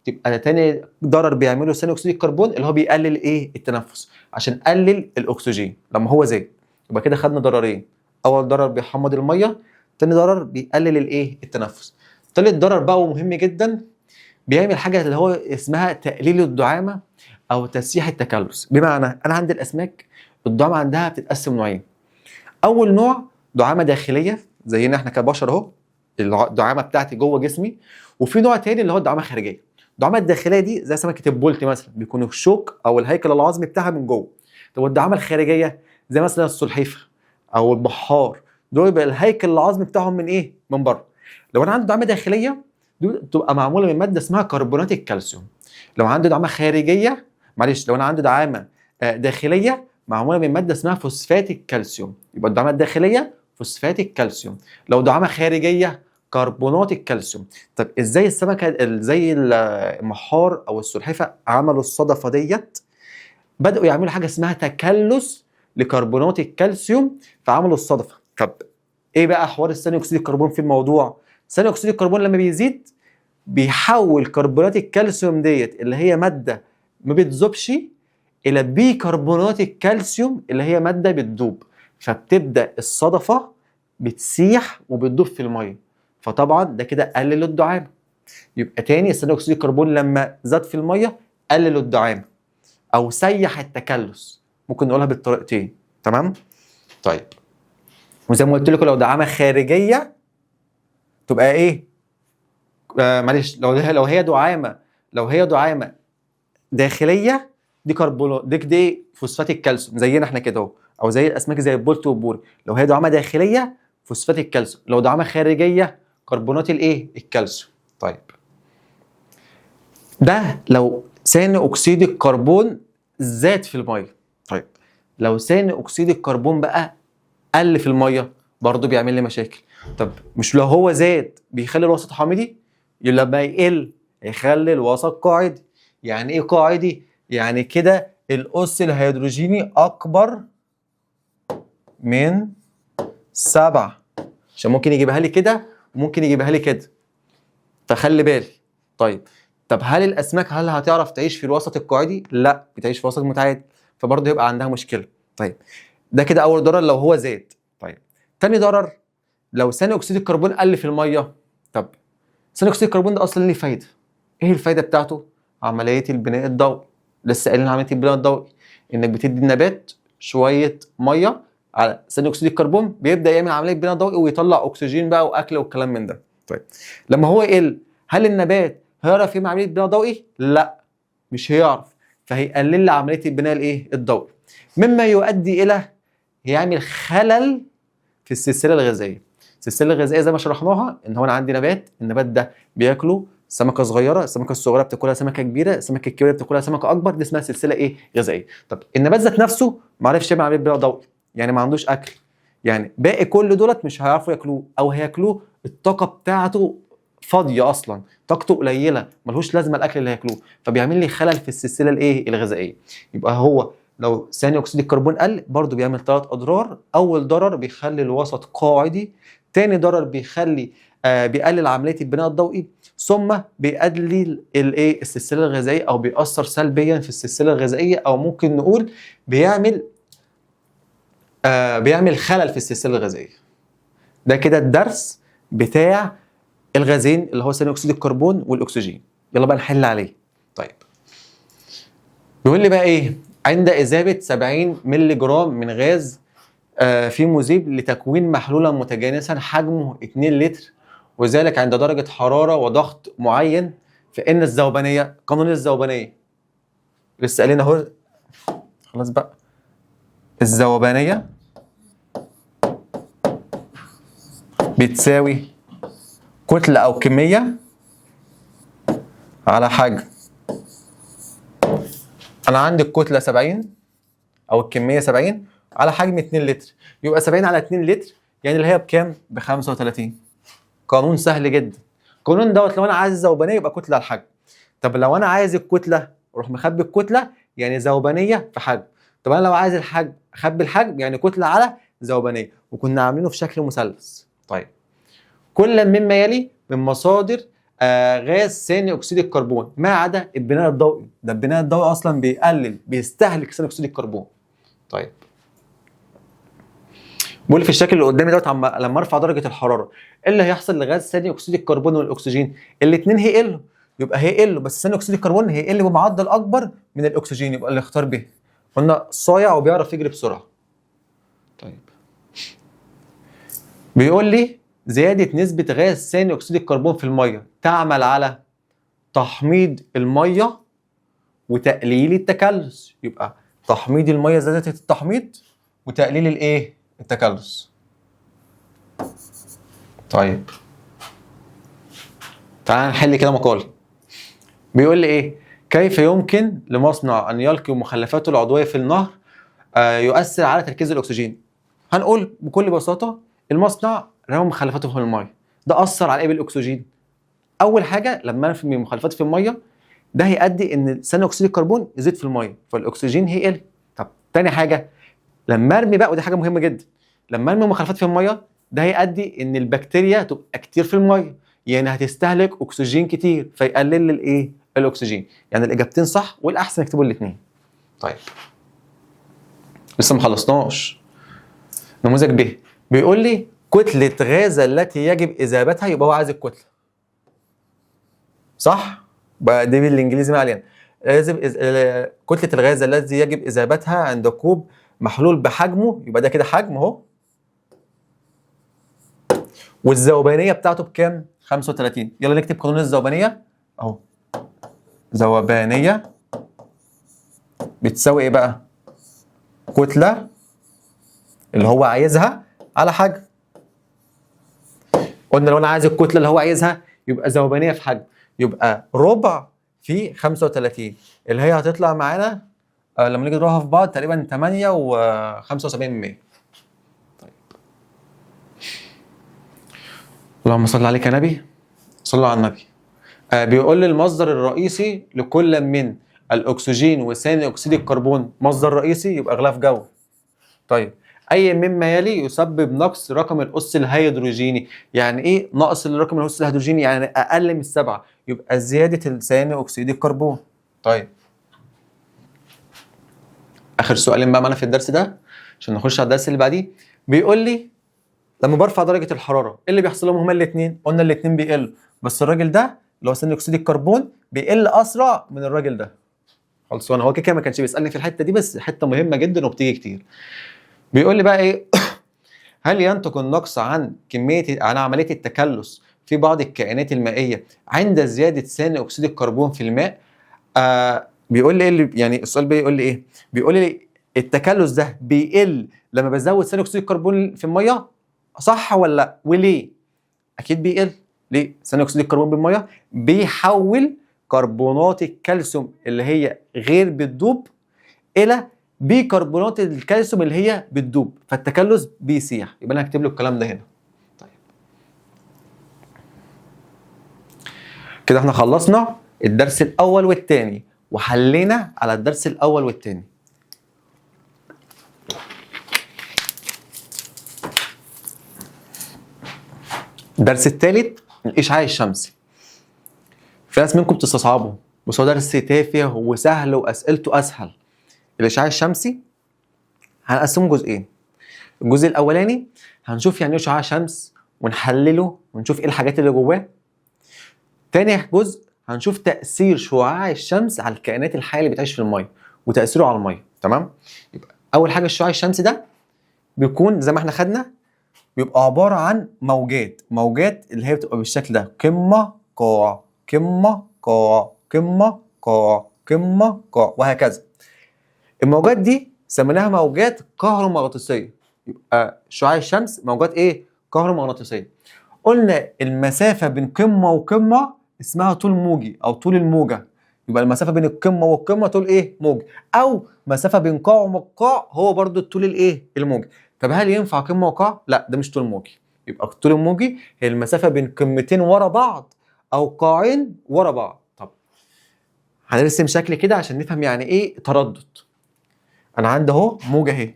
يبقى تاني ضرر بيعمله ثاني اكسيد الكربون اللي هو بيقلل ايه؟ التنفس، عشان قلل الاكسجين لما هو زاد. يبقى كده خدنا ضررين، اول ضرر بيحمض الميه، تاني ضرر بيقلل الايه؟ التنفس. تالت ضرر بقى ومهم جدا، بيعمل حاجه اللي هو اسمها تقليل الدعامه او تسييح التكلس. بمعنى انا عندي الاسماك الدعامه عندها بتتقسم نوعين. اول نوع دعامه داخليه زينا احنا كبشر اهو، الدعامه بتاعتي جوه جسمي. وفي نوع تاني اللي هو الدعامه الخارجيه. الدعامه الداخليه دي زي سمكه البولت مثلا، بيكون الشوك او الهيكل العظمي بتاعها من جوه. طب الدعامه الخارجيه زي مثلا السلحفاه او البحار، دول يبقى الهيكل العظمي بتاعهم من ايه؟ من بره. لو انا عندي دعامه داخليه دي بتبقى معموله من ماده اسمها كربونات الكالسيوم. لو عندي دعامه خارجيه، معلش، لو انا عندي دعامه داخليه معموله من ماده اسمها فوسفات الكالسيوم، يبقى الدعامه الداخليه فوسفات الكالسيوم. لو دعامه خارجيه كربونات الكالسيوم. طب ازاي السمكه زي المحار او السلحفاه عملوا الصدفه ديت؟ بداوا يعملوا حاجه اسمها تكلس لكربونات الكالسيوم فعملوا الصدفه. طب ايه بقى حوار ثاني اكسيد الكربون في الموضوع؟ ثاني اكسيد الكربون لما بيزيد بيحول كربونات الكالسيوم ديت اللي هي ماده ما بتذوبش الى بيكربونات الكالسيوم اللي هي ماده بتذوب، فبتبدا الصدفه بتسيح وبتدوب في الميه. فطبعا ده كده قلل الدعامه. يبقى تاني ثاني اكسيد الكربون لما زاد في الميه قلل الدعامه او سيح التكلس، ممكن نقولها بالطريقتين. تمام؟ طيب، وزي ما قلت لكم لو دعامه خارجيه تبقى ايه؟ معلش، لو هي دعامه داخليه دي كربونات دي فوسفات الكالسيوم زينا احنا كده اهو، او زي الاسماك زي البولت والبوري. لو هي دعامه داخليه فوسفات الكالسيوم، لو دعامه خارجيه كربونات الايه؟ الكالسيوم. طيب، ده لو ثاني اكسيد الكربون زاد في الميه. طيب، لو ثاني اكسيد الكربون بقى قل في الميه برضه بيعمل لي مشاكل. طب مش لو هو زاد بيخلي الوسط حامضي؟ لما يقل يخلي الوسط قاعدي. يعني ايه قاعدي؟ يعني كده الأس الهيدروجيني أكبر من 7، عشان ممكن يجيبها لي كده وممكن يجيبها لي كده، فخلي بالي. طب هل الأسماك هتعرف تعيش في الوسط القاعدي؟ لا، بتعيش في وسط متعادل، فبرضه يبقى عندها مشكلة. طيب، ده كده أول ضرر لو هو زاد. طيب، تاني ضرر لو ثاني أكسيد الكربون قل في المية. طب ثاني أكسيد الكربون ده أصلا ليه فايدة. إيه الفايدة بتاعته؟ عملية البناء الضوئي. لسه قايلين عملية البناء الضوئي، إنك بتدي النبات شوية مية على ثاني أكسيد الكربون بيبدأ يعمل عملية بناء ضوئي ويطلع أكسجين بقى وأكل والكلام من ده. طيب، لما هو يقل هل النبات هيعرف يعمل عملية بناء ضوئي؟ لا، مش هيعرف، فهيقلل لي عملية البناء الإيه؟ الضوئي، مما يؤدي إلى يعمل خلل في السلسلة الغذائية. السلسلة الغذائية زي ما شرحناها إن هو أنا عندي نبات، النبات ده بياكله سمكة صغيرة، السمكة الصغيرة بتاكلها سمكة كبيرة، السمكة الكبيرة بتاكلها سمكة أكبر، دي اسمها سلسلة إيه؟ غذائية. طب النبات ذات نفسه ما عرفش يعمل عملية بناء ضوئي، يعني ما عندوش أكل، يعني باقي كل دولت مش هيعرفوا ياكلوه، أو هياكلوه الطاقة بتاعته فاضية أصلا، طاقته قليلة، ملهوش لازمة الأكل اللي هياكلوه، فبيعمل لي خلل في السلسلة الإيه؟ الغذائية. يبقى هو لو ثاني اكسيد الكربون قل برضه بيعمل 3 اضرار. اول ضرر بيخلي الوسط قاعدي، تاني ضرر بيقلل عمليه البناء الضوئي، ثم بيقلل الايه؟ السلسله الغذائيه، او بيأثر سلبيا في السلسله الغذائيه، او ممكن نقول بيعمل خلل في السلسله الغذائيه. ده كده الدرس بتاع الغازين اللي هو ثاني اكسيد الكربون والاكسجين. يلا بقى نحل عليه. طيب، بيقول لي بقى ايه؟ عند إذابة 70 مللي جرام من غاز في مذيب لتكوين محلولا متجانسا حجمه 2 لتر، وذلك عند درجة حرارة وضغط معين، فإن الذوبانية، قانون الذوبانية لسه قايلين اهو، خلاص بقى، الذوبانية بتساوي كتلة أو كمية على حجم. أنا عندي الكتلة 70 أو الكمية 70 على حجم 2 لتر، يبقى 70 على 2 لتر يعني اللي هي بكام؟ ب 35. قانون سهل جدا. القانون دوت لو انا عايز الذوبانيه يبقى كتله على الحجم. طب لو انا عايز الكتله اروح مخبي الكتله، يعني ذوبانيه في حجم. طب انا لو عايز الحجم اخبي الحجم، يعني كتله على ذوبانيه، وكنا عاملينه في شكل مثلث. طيب، كل مما يلي من مصادر غاز ثاني اكسيد الكربون ما عدا البناء الضوئي. ده البناء الضوئي اصلا بيستهلك ثاني اكسيد الكربون. طيب بقول لي في الشكل اللي قدامي دوت لما ارفع درجه الحراره ايه اللي هيحصل لغاز ثاني اكسيد الكربون والاكسجين؟ الاثنين هيقلوا، يبقى هيقلوا بس ثاني اكسيد الكربون هيقل بمعدل اكبر من الاكسجين، يبقى اللي اختار به قلنا صايع وبيعرف يجري بسرعه. طيب بيقول لي زياده نسبه غاز ثاني اكسيد الكربون في الميه تعمل على تحميض الميه وتقليل التكلس. يبقى تحميض الميه زياده التحميض وتقليل الايه؟ التكلس. طيب تعال نحل كده مقال. بيقول لي ايه؟ كيف يمكن لمصنع ان يلقي مخلفاته العضويه في النهر يؤثر على تركيز الاكسجين؟ هنقول بكل بساطه المصنع رمى مخلفاته في الميه، ده اثر على ايه بالاكسجين؟ اول حاجه لما ارمي مخلفات في الميه ده هيؤدي ان ثاني اكسيد الكربون يزيد في الميه فالاكسجين هيقل. طب تاني حاجه لما ارمي بقى، ودي حاجه مهمه جدا، لما ارمي مخلفات في الميه ده هيؤدي ان البكتيريا تبقى كتير في الميه، يعني هتستهلك اكسجين كتير فيقلل الايه؟ الاكسجين. يعني الاجابتين صح والاحسن اكتبوا الاثنين. طيب لسه ما خلصناش. نموذج ب بيقول لي كتله غاز التي يجب اذابتها، يبقى هو عايز الكتله صح؟ بقى دي بالانجليزي ما علينا. لازم كتله الغاز التي يجب اذابتها عند كوب محلول بحجمه، يبقى ده كده حجم اهو، والذوبانيه بتاعته بكام؟ 35. يلا نكتب قانون الذوبانيه اهو. ذوبانيه بتساوي ايه بقى؟ كتله اللي هو عايزها على حجم. قلنا لو انا عايز الكتله اللي هو عايزها يبقى ذوبانيه في حجم، يبقى ربع في 35 اللي هي هتطلع معانا لما نيجي نضربها في بعض تقريبا 8 و75%. طيب اللهم صل عليك يا نبي، صلوا على النبي. بيقول لي المصدر الرئيسي لكل من الاكسجين وثاني اكسيد الكربون مصدر رئيسي يبقى غلاف جوي. طيب اي مما يلي يسبب نقص رقم الاس الهيدروجيني. يعني ايه نقص الرقم الاس الهيدروجيني؟ يعني اقل من 7، يبقى زياده ثاني اكسيد الكربون. طيب اخر سؤالين بقى معانا في الدرس ده عشان نخش على الدرس اللي بعديه. بيقول لي لما برفع درجه الحراره ايه اللي بيحصل لهم هما الاثنين؟ قلنا الاثنين بيقلوا بس الراجل ده اللي هو ثاني اكسيد الكربون بيقل اسرع من الراجل ده. خلصان. هو كده ما كانش بيسالني في الحته دي بس حته مهمه جدا وبتيجي كتير. بيقول لي بقى ايه هل ينتج النقص عن عن عمليه التكلس في بعض الكائنات المائيه عند زياده ثاني اكسيد الكربون في الماء؟ بيقول لي ايه يعني السؤال بيقول لي ايه؟ بيقول لي التكلس ده بيقل لما بزود ثاني اكسيد الكربون في الميه صح ولا لا؟ وليه؟ اكيد بيقل. ليه؟ ثاني اكسيد الكربون بالميه بيحول كربونات الكالسيوم اللي هي غير بتدوب الى بيكربونات الكالسيوم اللي هي بتدوب، فالتكلس بيسيح. يبقى انا هكتب له الكلام ده هنا. طيب كده احنا خلصنا الدرس الاول والثاني وحلينا على الدرس الاول والثاني. الدرس الثالث الاشعاع الشمسي. في ناس منكم بتستصعبه بس هو درس تافه وسهل واسئلته اسهل. الاشعاع الشمسي هنقسمه جزئين. الجزء الاولاني هنشوف يعني ايه اشعاع شمس ونحلله ونشوف ايه الحاجات اللي جواه. تاني جزء هنشوف تاثير شعاع الشمس على الكائنات الحيه اللي بتعيش في الميه وتاثيره على الميه. تمام؟ يبقى اول حاجه الشعاع الشمسي ده بيكون زي ما احنا خدنا بيبقى عباره عن موجات اللي هي بتبقى بالشكل ده قمه قاع قمه قاع قمه قاع قمه قاع وهكذا. الموجات دي سميناها موجات كهرومغناطيسيه. يبقى شعاع الشمس موجات ايه؟ كهرومغناطيسيه. قلنا المسافه بين قمه وقمه اسمها طول موجي او طول الموجه. يبقى المسافه بين القمه والقمه طول ايه؟ موجي. او مسافه بين قاع وقاع هو برضو الطول الايه؟ الموجي. طب هل ينفع قمه وقاع؟ لا ده مش طول موجي. يبقى الطول الموجي هي المسافه بين قمتين ورا بعض او قاعين ورا بعض. طب هنرسم شكل كده عشان نفهم يعني ايه تردد. انا عندي اهو موجه اهي،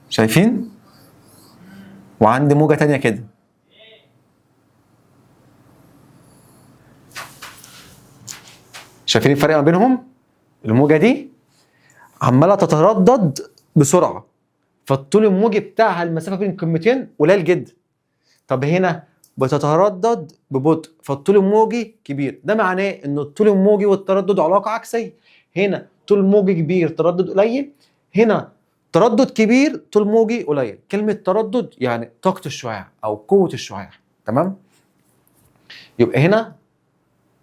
شايفين؟ وعندي موجه تانية كده. شايفين الفرق ما بينهم؟ الموجة دي عمالة تتردد بسرعة، فالطول الموجي بتاعها المسافة بين القمتين قليل جدا. طب هنا بتتردد ببطء، فالطول الموجي كبير. ده معناه ان الطول الموجي والتردد علاقة عكسية. هنا طول موجي كبير تردد قليل، هنا تردد كبير طول موجي قليل. كلمة تردد يعني طاقة الشعاع أو قوة الشعاع. تمام؟ يبقى هنا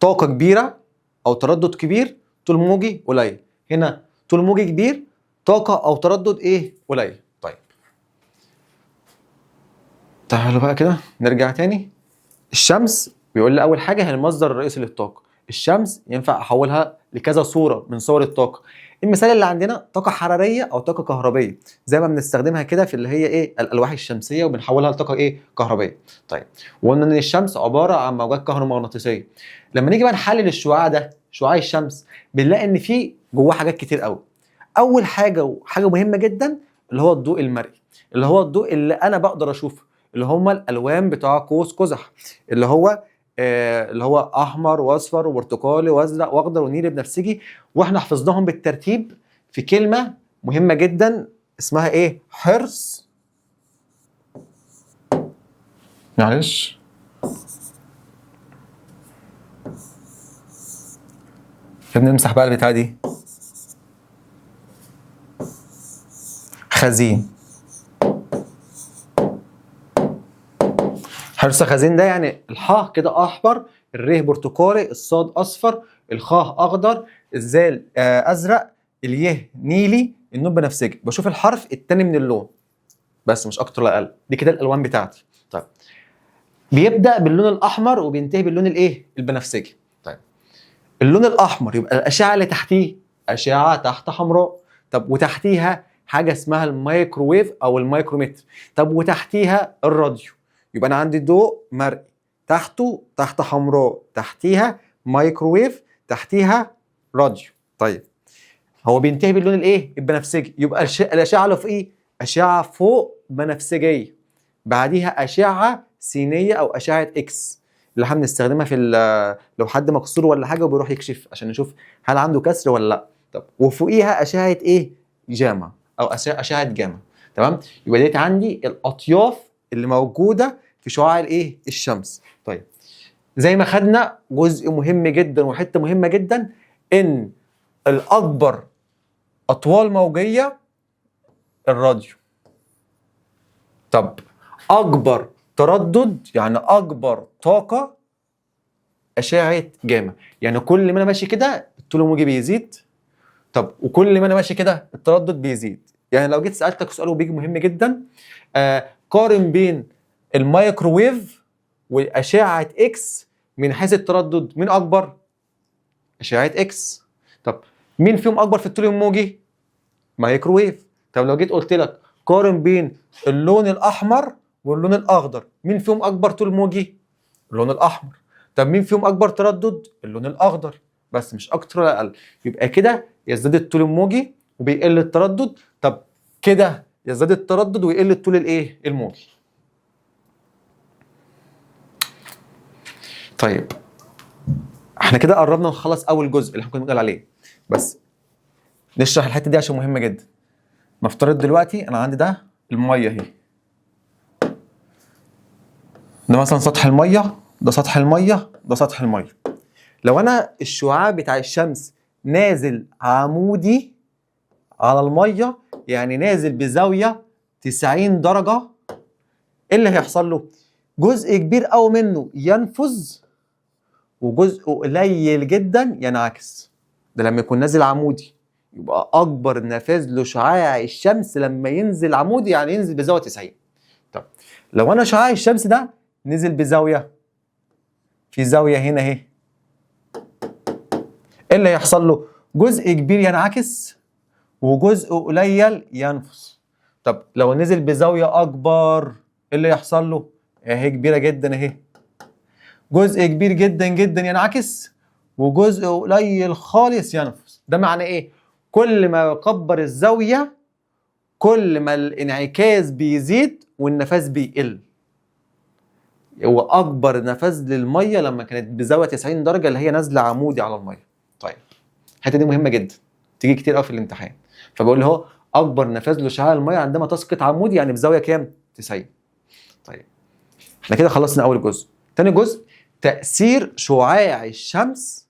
طاقة كبيرة أو تردد كبير طول موجي قليل، هنا طول موجي كبير طاقة أو تردد إيه؟ قليل. طيب تعالوا بقى كده نرجع تاني. الشمس بيقول لي أول حاجة هي المصدر الرئيسي للطاقة. الشمس ينفع أحولها لكذا صورة من صور الطاقة. المثال اللي عندنا طاقة حرارية أو طاقة كهربية، زي ما بنستخدمها كده في اللي هي إيه؟ الألواح الشمسية، وبنحولها لطاقة إيه؟ كهربية. طيب وقلنا إن الشمس عبارة عن موجات كهرومغناطيسية. لما نيجي بقى نحلل الشعاع ده، شعاع الشمس، بنلاقي إن فيه جواه حاجات كتير قوي. أول حاجة وحاجة مهمة جدا اللي هو الضوء المرئي، اللي هو الضوء اللي أنا بقدر أشوفه، اللي هم الألوان بتاع قوس قزح، اللي هو احمر واصفر وبرتقالي وازرق واخضر ونيلي بنفسجي. واحنا حفظناهم بالترتيب في كلمه مهمه جدا اسمها ايه؟ حرص. معلش نمسح بقى البتاعه دي. خزين. حرص خزين ده يعني الحاء كده احمر، الريه برتقالي، الصاد اصفر، الخاء اخضر، الزال ازرق، اليه نيلي، النون بنفسجي. بشوف الحرف التاني من اللون بس مش اكتر ولا اقل. دي كده الالوان بتاعتي. طيب بيبدا باللون الاحمر وبينتهي باللون الايه؟ البنفسجي. طيب اللون الاحمر يبقى الاشعه اللي تحتيه اشعه تحت حمراء. طب وتحتيها حاجه اسمها الميكروويف او الميكرومتر. طب وتحتيها الراديو. يبقى انا عندي ضوء مرئي، تحته تحت حمراء، تحتيها مايكروويف، تحتيها راديو. طيب هو بينتهي باللون الايه؟ البنفسجي. يبقى الاشعه اللي فوقيه اشعه فوق بنفسجيه، بعديها اشعه سينيه او اشعه اكس اللي احنا بنستخدمها في لو حد مكسور ولا حاجه وبيروح يكشف عشان نشوف هل عنده كسر ولا لا. طب وفوقيها اشعه ايه؟ جاما او اشعه جاما. تمام؟ يبقى ديت عندي الاطياف اللي موجوده في شعاع الايه؟ الشمس. طيب زي ما خدنا جزء مهم جدا وحته مهمه جدا ان الاكبر اطوال موجيه الراديو. طب اكبر تردد يعني اكبر طاقه اشعه جاما. يعني كل ما انا ماشي كده الطول الموجي بيزيد، طب وكل ما انا ماشي كده التردد بيزيد. يعني لو جيت سالتك سؤال وبيجي مهم جدا، قارن بين الميكروويف واشعه اكس من حيث التردد، مين اكبر؟ اشعه اكس. طب مين فيهم اكبر في الطول الموجي؟ مايكروويف. طب لو جيت قلت لك قارن بين اللون الاحمر واللون الاخضر، مين فيهم اكبر طول موجي؟ اللون الاحمر. طب مين فيهم اكبر تردد؟ اللون الاخضر. بس مش اكتر ولا اقل. يبقى كده يزداد الطول الموجي وبيقل التردد، طب كده يزداد التردد ويقل الطول الايه؟ الموجي. طيب احنا كده قربنا نخلص اول جزء اللي احنا كنا بنقول عليه، بس نشرح الحته دي عشان مهمه جدا. نفترض دلوقتي انا عندي ده الميه اهي، ده مثلا سطح الميه، ده سطح الميه، ده سطح الميه. لو انا الشعاع بتاع الشمس نازل عمودي على الميه، يعني نازل بزاويه 90 درجه، ايه اللي هيحصل له؟ جزء كبير قوي منه ينفذ وجزء قليل جدا ينعكس. ده لما يكون نازل عمودي. يبقى اكبر نفاذ لشعاع الشمس لما ينزل عمودي يعني ينزل بزاويه 90. طب لو انا شعاع الشمس ده نزل بزاويه، في زاويه هنا اهي، ايه اللي هيحصل له؟ جزء كبير ينعكس وجزء قليل ينفذ. طب لو نزل بزاويه اكبر ايه اللي يحصل له؟ اهي كبيره جدا اهي، جزء كبير جدا جدا ينعكس وجزء قليل خالص ينفذ. ده معناه ايه؟ كل ما يكبر الزاويه كل ما الانعكاس بيزيد والنفاذ بيقل. هو اكبر نفاذ للميه لما كانت بزاويه 90 درجه اللي هي نازله عمودي على الميه. طيب الحته دي مهمه جدا، تيجي كتير قوي في الامتحان. فبقول لي هو اكبر نفاذ لشعاع الميه عندما تسقط عمودي يعني بزاويه كام؟ 90. طيب احنا كده خلصنا اول جزء. تاني جزء تاثير شعاع الشمس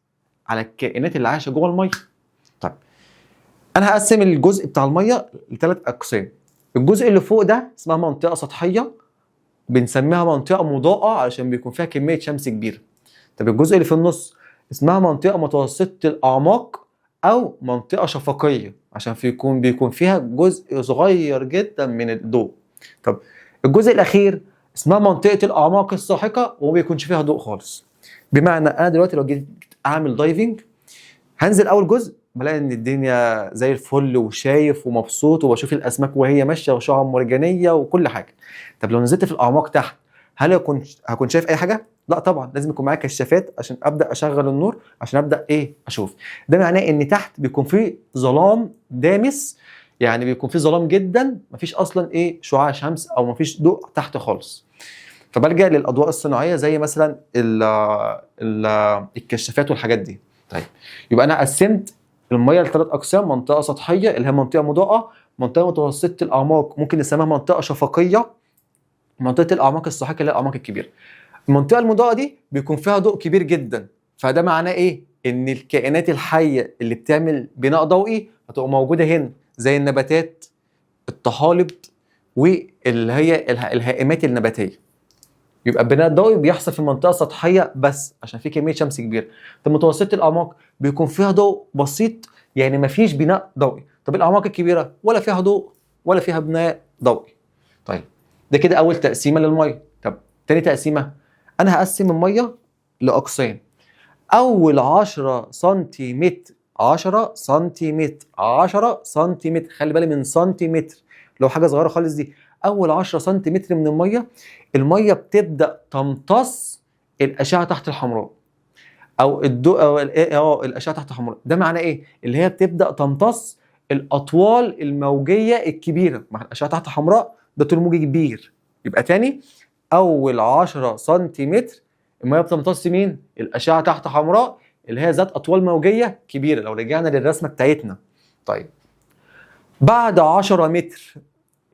على الكائنات اللي عايشه جوه الميه. طيب انا هقسم الجزء بتاع الميه لثلاث اقسام. الجزء اللي فوق ده اسمها منطقه سطحيه، بنسميها منطقه مضاءه علشان بيكون فيها كميه شمس كبيره. طب الجزء اللي في النص اسمها منطقه متوسطه الاعماق او منطقه شفقيه عشان بيكون فيها جزء صغير جدا من الضوء. طب الجزء الاخير اسمها منطقه الاعماق الساحقه وما بيكونش فيها ضوء خالص. بمعنى انا دلوقتي لو جيت اعمل دايفنج، هنزل اول جزء بلاقي ان الدنيا زي الفل وشايف ومبسوط وبشوف الاسماك وهي ماشيه وشعاب مرجانيه وكل حاجه. طب لو نزلت في الاعماق تحت هل هكون شايف اي حاجه؟ لا طبعا، لازم يكون معايا كشافات عشان ابدا اشغل النور عشان ابدا اشوف. ده معناه ان تحت بيكون فيه ظلام دامس، يعني بيكون فيه ظلام جدا، مفيش اصلا شعاع شمس او مفيش ضوء تحت خالص. فبلجأ للاضواء الصناعيه زي مثلا الكشافات والحاجات دي. طيب يبقى انا قسمت الميه لثلاث اقسام: منطقه سطحيه اللي هي منطقه مضاءه، منطقه متوسطه الاعماق ممكن نسميها منطقه شفقيه، منطقه الاعماق الساحقه اللي هي الاعماق الكبيره. المنطقه المضاءه دي بيكون فيها ضوء كبير جدا، فده معناه ان الكائنات الحيه اللي بتعمل بناء ضوئي هتبقى موجوده هنا زي النباتات، الطحالب، واللي هي الهائمات النباتيه. يبقى البناء الضوئي بيحصل في المنطقه السطحيه بس عشان في كميه شمس كبيره. طب متوسطه الاعماق بيكون فيها ضوء بسيط، يعني ما فيش بناء ضوئي. طب الاعماق الكبيره ولا فيها ضوء ولا فيها بناء ضوئي. طيب ده كده اول تقسيمه للميه. طب تاني تقسيمه، انا هقسم الميه لاقسام. اول 10 سنتيمتر 10 سنتيمتر 10 سنتيمتر، خلي بالي من سنتيمتر، لو حاجه صغيره خالص دي. اول 10 سنتيمتر من الميه بتبدا تمتص الاشعه تحت الحمراء او الضوء او الاشعه تحت الحمراء. ده معناه ايه؟ اللي هي بتبدا تمتص الاطوال الموجيه الكبيره. مع الاشعه تحت الحمراء ده طول موجي كبير. يبقى تاني، اول 10 سنتيمتر الميه بتمتص مين؟ الاشعه تحت حمراء اللي هي ذات اطوال موجيه كبيره لو رجعنا للرسمه بتاعتنا. طيب بعد 10 متر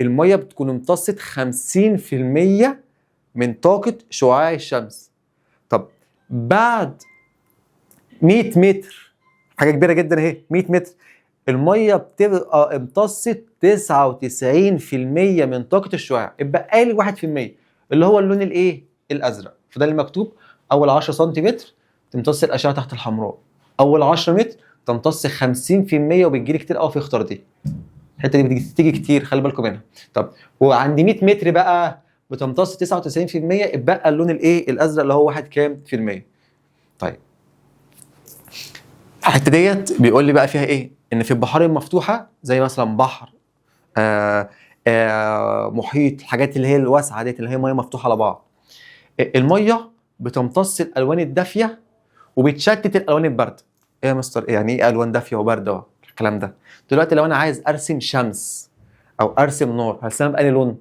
الميه بتكون امتصت 50% من طاقه شعاع الشمس. طب بعد 100 متر، حاجه كبيره جدا اهي، 100 متر الميه بتبقى امتصت 99% من طاقه الشعاع، يبقى لي 1% اللي هو اللون الازرق. فده اللي مكتوب: اول 10 سنتيمتر تمتص الاشعه تحت الحمراء، اول 10 متر تمتص 50%، وبتجيلي كتير قوي في اختار دي. الحته دي بتيجي كتير، خلي بالكم منها. طب وعند 100 متر بقى بتمتص 99%، اتبقى اللون الازرق اللي هو 1%. طيب الحته ديت بيقول لي بقى فيها ان في البحار المفتوحه زي مثلا بحر محيط، الحاجات اللي هي الواسعه ديت اللي هي ميه مفتوحه على بعض، الميه بتمتص الالوان الدافيه وبتشتت الالوان البارده. ايه يا مستر، يعني ايه الوان دافيه وبارده الكلام ده؟ دلوقتي لو انا عايز ارسم شمس او ارسم نار هرسمها بأنهي لون؟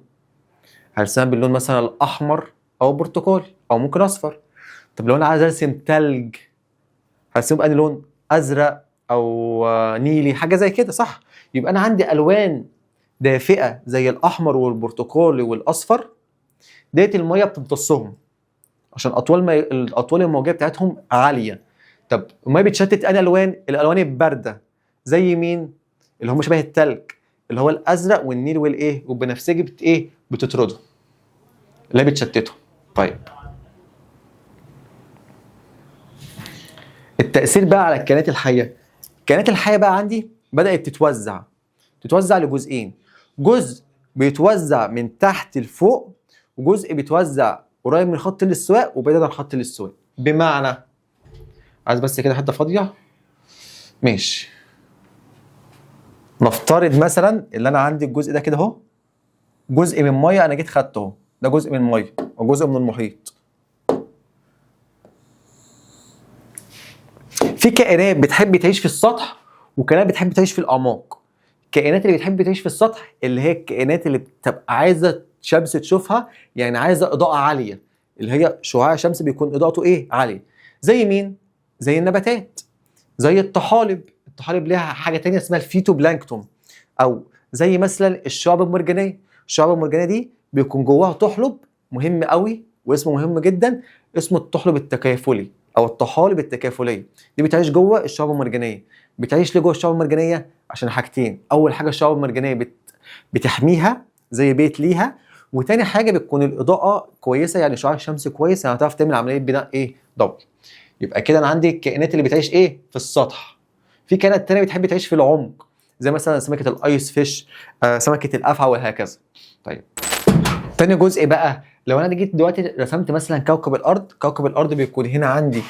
هرسمها باللون مثلا الاحمر او برتقالي او ممكن اصفر. طب لو انا عايز ارسم تلج هرسمه بأنهي لون؟ ازرق او نيلي، حاجه زي كده، صح؟ يبقى انا عندي الوان دافئه زي الاحمر والبرتقالي والاصفر، ديت الميه بتمتصهم عشان الاطوال الموجيه بتاعتهم عاليه. طب الميه بتشتت الالوان البارده زي مين؟ اللي هم شبه التلج، اللي هو الازرق والنيل والبنفسجي بتطردهم، اللي هي بتشتتهم. طيب التأثير بقى على الكائنات الحية. الكائنات الحية بقى عندي بدأت تتوزع لجزئين: جزء بيتوزع من تحت لفوق، وجزء بيتوزع قريب من خط الاستواء وبعيد عن خط الاستواء. بمعنى، عايز بس كده حته فاضيه، ماشي، نفترض مثلا اللي انا عندي الجزء ده كده اهو، جزء من ميه انا جيت خدته اهو، ده جزء من ميه وجزء من المحيط. في كائنات بتحب تعيش في السطح وكائنات بتحب تعيش في الاعماق. الكائنات اللي بتحب تعيش في السطح اللي هي الكائنات اللي بتبقى عايزه شمس تشوفها، يعني عايزه اضاءه عاليه، اللي هي شعاع شمس بيكون اضاءته عاليه. زي مين؟ زي النباتات. زي الطحالب. الطحالب ليها حاجه تانية اسمها الفيتوبلانكتون، او زي مثلا الشعاب المرجانيه. الشعاب المرجانيه دي بيكون جواها طحلب مهم قوي واسمه مهم جدا، اسمه الطحلب التكافلي او الطحالب التكافليه. دي بتعيش جوه الشعاب المرجانيه. بتعيش ليه جوه الشعاب المرجانيه؟ عشان حاجتين. اول حاجه الشعاب المرجانيه بتحميها زي بيت ليها، وتاني حاجه بتكون الاضاءه كويسه، يعني شعاع الشمس كويس، يعني هتعرف تعمل عمليه بناء ايه ضوئي. يبقى كده انا عندي الكائنات اللي بتعيش ايه في السطح. في كائنات تانية بتحب تعيش في العمق، زي مثلا سمكه الايس فيش، سمكه الافعى وهكذا. طيب تاني جزء بقى، لو انا جيت دلوقتي رسمت مثلا كوكب الارض. كوكب الارض بيكون هنا عندي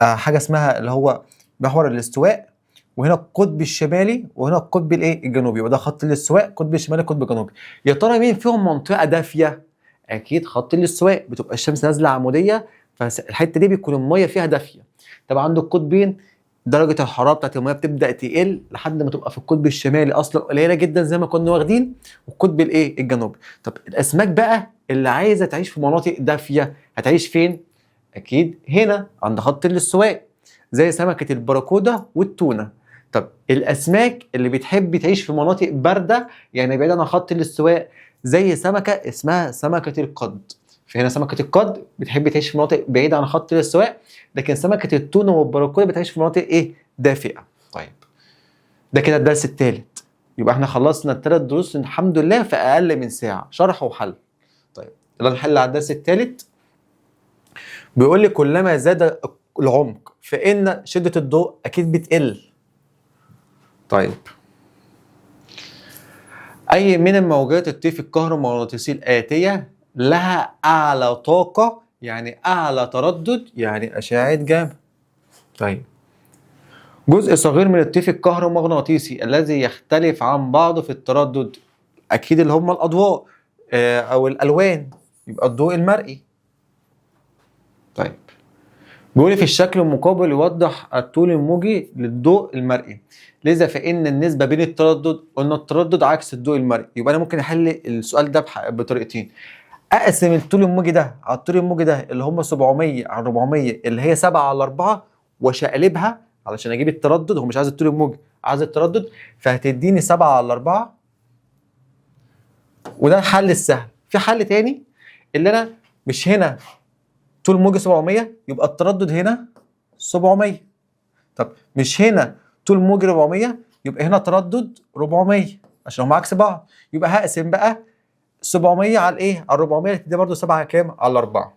حاجه اسمها اللي هو محور الاستواء، وهنا القطب الشمالي، وهنا القطب الايه الجنوبي، وده خط الاستواء، القطب الشمالي القطب الجنوبي. يا ترى مين فيهم منطقه دافيه؟ اكيد خط الاستواء، بتبقى الشمس نازله عموديه، فالحته دي بيكون الميه فيها دافيه. طبعا عند القطبين درجه الحراره بتاعت الميه بتبدا تقل لحد ما تبقى في القطب الشمالي اصلا قليله جدا زي ما كنا واخدين، والقطب الايه الجنوبي. طب الاسماك بقى اللي عايزه تعيش في مناطق دافيه هتعيش فين؟ اكيد هنا عند خط الاستواء، زي سمكه البراكودا والتونه. طب الاسماك اللي بتحب تعيش في مناطق بارده يعني بعيد عن خط الاستواء، زي سمكه اسمها سمكه القد. فهنا سمكه القد بتحب تعيش في مناطق بعيده عن خط الاستواء، لكن سمكه التونه والبراكودا بتعيش في مناطق ايه دافئه. طيب ده كده الدرس الثالث. يبقى احنا خلصنا الثلاث دروس الحمد لله في اقل من ساعه شرح وحل. طيب يلا نحل على الدرس الثالث. بيقول لي كلما زاد العمق فإن شدة الضوء أكيد بتقل. طيب أي من الموجات الطيف الكهرومغناطيسي الآتية لها أعلى طاقة يعني أعلى تردد يعني أشعة جاما؟ طيب جزء صغير من الطيف الكهرومغناطيسي الذي يختلف عن بعضه في التردد، أكيد اللي هم الأضواء أو الألوان، يبقى الضوء المرئي. طيب بيقول في الشكل المقابل يوضح الطول الموجي للضوء المرئي، لذا فإن النسبة بين التردد، قلنا التردد عكس الضوء المرئي، يبقى أنا ممكن أحل السؤال ده بطريقتين. أقسم الطول الموجي ده على الطول الموجي ده اللي هم 700 على 400 اللي هي 7 على 4 وأشقلبها علشان أجيب التردد. هو مش عايز الطول الموجي، عايز التردد، فهتديني 7 على 4. وده الحل السهل. في حل تاني اللي أنا مش هنا طول موجي 700 يبقى التردد هنا 700. طب مش هنا طول موجي 400 يبقى هنا تردد 400 عشان هم عكس بعض. يبقى هقسم بقى 700 على ايه؟ على 400 تدي برضه 7 كام؟ على 4.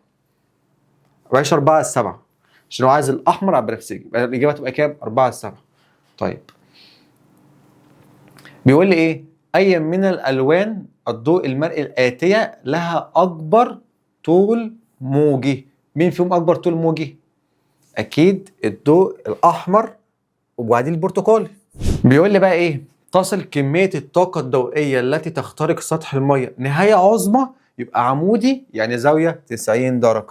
مبقاش 4 على 7 عشان هو عايز الاحمر على البنفسجي، يبقى الاجابه تبقى كام؟ 4 على 7. طيب بيقول لي ايه؟ اي من الالوان الضوء المرئي الاتيه لها اكبر طول موجي؟ مين فيهم اكبر طول موجي؟ اكيد الضوء الاحمر وبعدين البرتقالي. بيقول لي بقى ايه؟ تصل كميه الطاقه الضوئيه التي تخترق سطح الميه نهايه عظمى، يبقى عمودي يعني زاويه 90 درجه.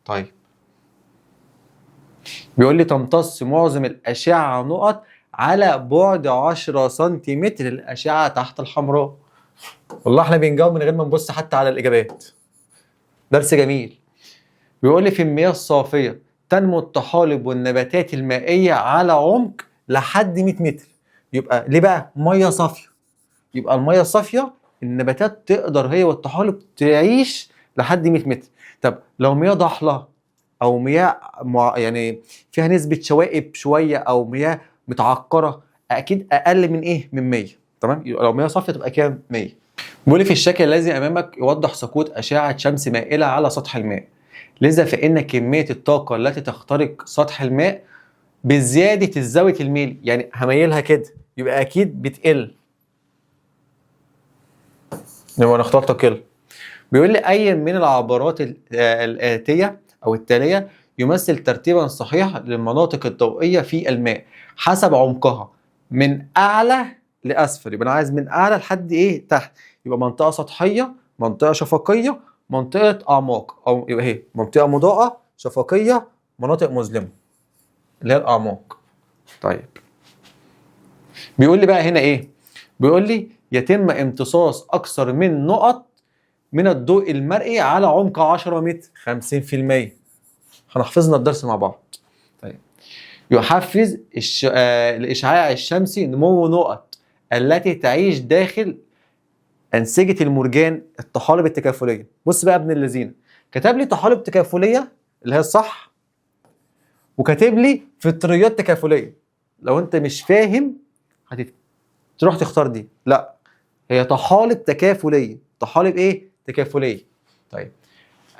طيب بيقول لي تمتص معظم الاشعه نقط على بعد 10 سنتيمتر الاشعه تحت الحمراء. والله احنا بنجاوب من غير ما نبص حتى على الاجابات. درس جميل. بيقول لي في المياه الصافيه تنمو الطحالب والنباتات المائيه على عمق لحد 100 متر. يبقى ليه بقى ميه صافيه؟ يبقى الميه الصافيه النباتات تقدر هي والطحالب تعيش لحد 100 متر. طب لو مياه ضحله او مياه يعني فيها نسبه شوائب شويه او مياه متعكره، اكيد اقل من ايه؟ من 100. تمام؟ يبقى لو مياه صافيه تبقى كام؟ 100. بيقول لي في الشكل الذي امامك يوضح سقوط اشعه شمس مائله على سطح الماء، لذا فإن كمية الطاقة التي تخترق سطح الماء بزيادة الزاوية الميل، يعني هميلها كده يبقى أكيد بتقل. نبقى نختار تقل. بيقول لي أي من العبارات الآتية أو التالية يمثل ترتيبا صحيح للمناطق الضوئية في الماء حسب عمقها من أعلى لأسفل. يبقى أنا عايز من أعلى لحد إيه؟ تحت. يبقى منطقة سطحية، منطقة شفقية، منطقة أعماق، أو يبقى هي منطقة مضاءة، شفقية، مناطق مظلمة اللي هي الأعماق. طيب بيقول لي بقى هنا إيه؟ بيقول لي يتم امتصاص أكثر من نقط من الضوء المرئي على عمق 10 متر 50%. هنحفظنا الدرس مع بعض. طيب يحفز الإشعاع الشمسي نمو نقط التي تعيش داخل أنسجة المرجان الطحالب التكافلية. بص بقى ابن اللذين، كتب لي طحالب تكافلية اللي هي الصح، وكاتب لي فطريات تكافلية. لو أنت مش فاهم تروح تختار دي، لا هي طحالب تكافلية. طحالب إيه؟ تكافلية. طيب،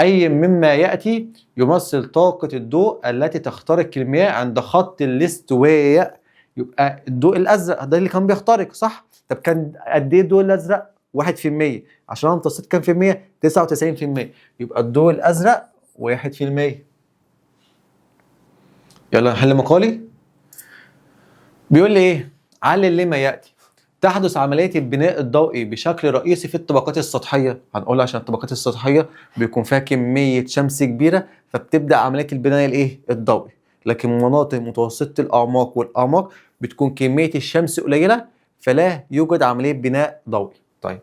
أي مما يأتي يمثل طاقة الضوء التي تخترق المياه عند خط الاستواء. يبقى الضوء الأزرق ده اللي كان بيخترق، صح؟ طب كان قد إيه الضوء الأزرق؟ 1%. عشان أنا امتصيت كام في المية؟ 99%. يبقى الضوء الأزرق 1%. يلا نحل مقالي. بيقول لي إيه؟ علل لما يأتي. تحدث عملية البناء الضوئي بشكل رئيسي في الطبقات السطحية. هنقول عشان الطبقات السطحية بيكون فيها كمية شمس كبيرة، فبتبدأ عملية البناء الإيه؟ الضوئي. لكن مناطق متوسطة الأعماق والأعماق بتكون كمية الشمس قليلة، فلا يوجد عملية بناء ضوئي. طيب،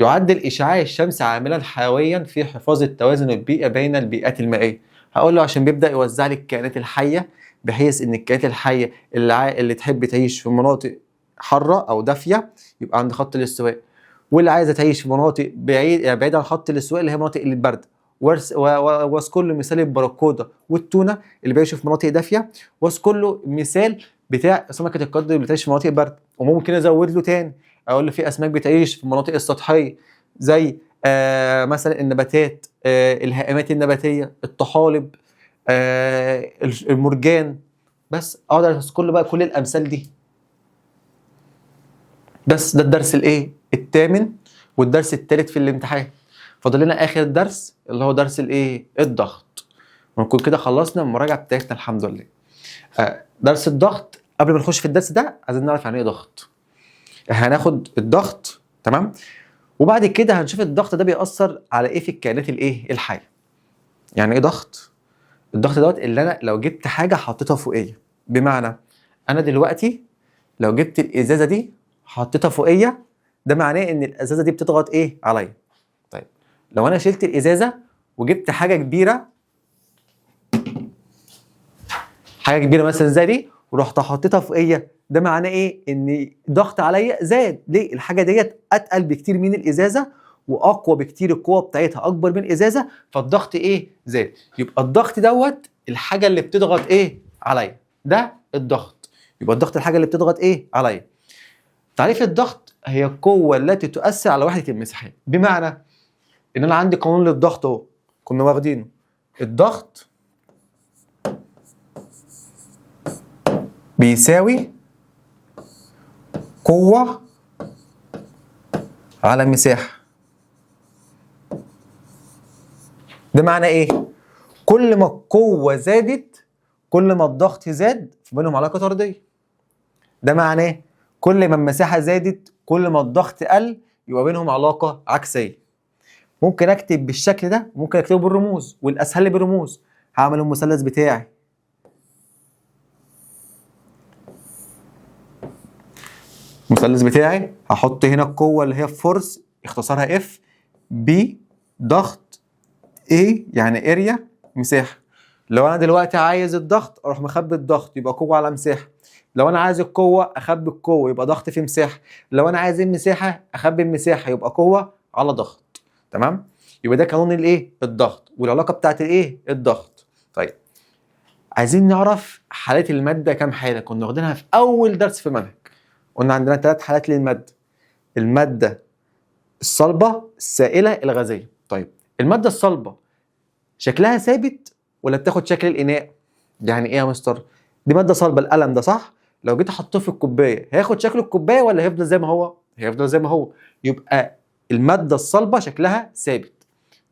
يعد الإشعاع الشمسي عاملا حيويا في حفاظ التوازن البيئي بين البيئات المائية. هقول له عشان بيبدأ يوزع لي الكائنات الحية، بحيث إن الكائنات الحية اللي تحب تعيش في مناطق حارة أو دافية يبقى عند خط الاستواء، واللي عايزة تعيش في مناطق بعيدة عن خط الاستواء اللي هي مناطق البرد. واذكر له مثال البراكودا والتونة اللي بيعيشوا في مناطق دافية، واذكر له مثال بتاع سمكة القرد اللي بتعيش في مناطق برد. وممكن ازود له تاني اقول له في اسماك بتعيش في المناطق السطحية زي مثلا النباتات، الهائمات النباتية، الطحالب، المرجان. بس اقدر اذكر له بقى كل الامثال دي. بس ده الدرس الايه؟ الثامن والدرس الثالث في الامتحان. فاضل لنا اخر درس اللي هو درس الايه؟ الضغط. ونكون كده خلصنا المراجعه بتاعتنا الحمد لله. درس الضغط. قبل ما نخش في الدرس ده عايزين نعرف يعني ايه ضغط. هناخد الضغط، تمام، وبعد كده هنشوف الضغط ده بيأثر على ايه في الكائنات الايه؟ الحيه. يعني ايه ضغط؟ الضغط دوت اللي انا لو جبت حاجه حطيتها فوقيه. بمعنى انا دلوقتي لو جبت الازازه دي حطيتها فوقيه، ده معناه ان الازازه دي بتضغط ايه؟ عليا. طيب، لو انا شلت الازازه وجبت حاجه كبيره، مثلا زي دي، ورحت حطيتها فوقيه، ده معناه ايه؟ ان ضغط عليا زاد. ليه؟ الحاجه ديت اتقل بكتير من الازازه واقوى بكتير، القوه بتاعتها اكبر من الازازه، فالضغط ايه؟ زاد. يبقى الضغط دوت الحاجه اللي بتضغط ايه؟ عليا. ده الضغط. يبقى الضغط الحاجه اللي بتضغط ايه؟ عليا. تعريف الضغط هي القوة التي تؤثر على وحدة المساحات. بمعنى إن أنا عندي قانون للضغط أهو، كنا واخدينه. الضغط بيساوي قوة على مساحة. ده معنى إيه؟ كل ما القوة زادت كل ما الضغط زاد، فبينهم علاقة طردية. ده معناه كل ما المساحة زادت كل ما الضغط قل، يبقى بينهم علاقة عكسية. ممكن اكتب بالشكل ده، ممكن اكتبه بالرموز، والاسهل لي بالرموز. هعمل المثلث بتاعي. المثلث بتاعي هحط هنا القوة اللي هي فورس اختصارها اف، بي ضغط، ايه يعني اريا مساحة. لو انا دلوقتي عايز الضغط اروح مخبي الضغط يبقى قوة على مساحة. لو انا عايز القوة اخبي القوة يبقى ضغط في مساحة. لو انا عايز المساحة اخبي المساحة يبقى قوة على ضغط. تمام؟ يبقى ده قانون الايه؟ الضغط، والعلاقة بتاعت الايه؟ الضغط. طيب، عايزين نعرف حالات المادة كام حالة. كنا واخدينها في اول درس في المنهج. قلنا عندنا 3 حالات للمادة: المادة الصلبة، السائلة، الغازية. طيب، المادة الصلبة شكلها ثابت ولا بتاخد شكل الإناء؟ يعني ايه يا مستر؟ دي مادة صلبة، القلم ده صح؟ لو جيت احطه في الكوباية هياخد شكل الكوباية ولا هيفضل زي ما هو؟ هيفضل زي ما هو. يبقى المادة الصلبة شكلها ثابت.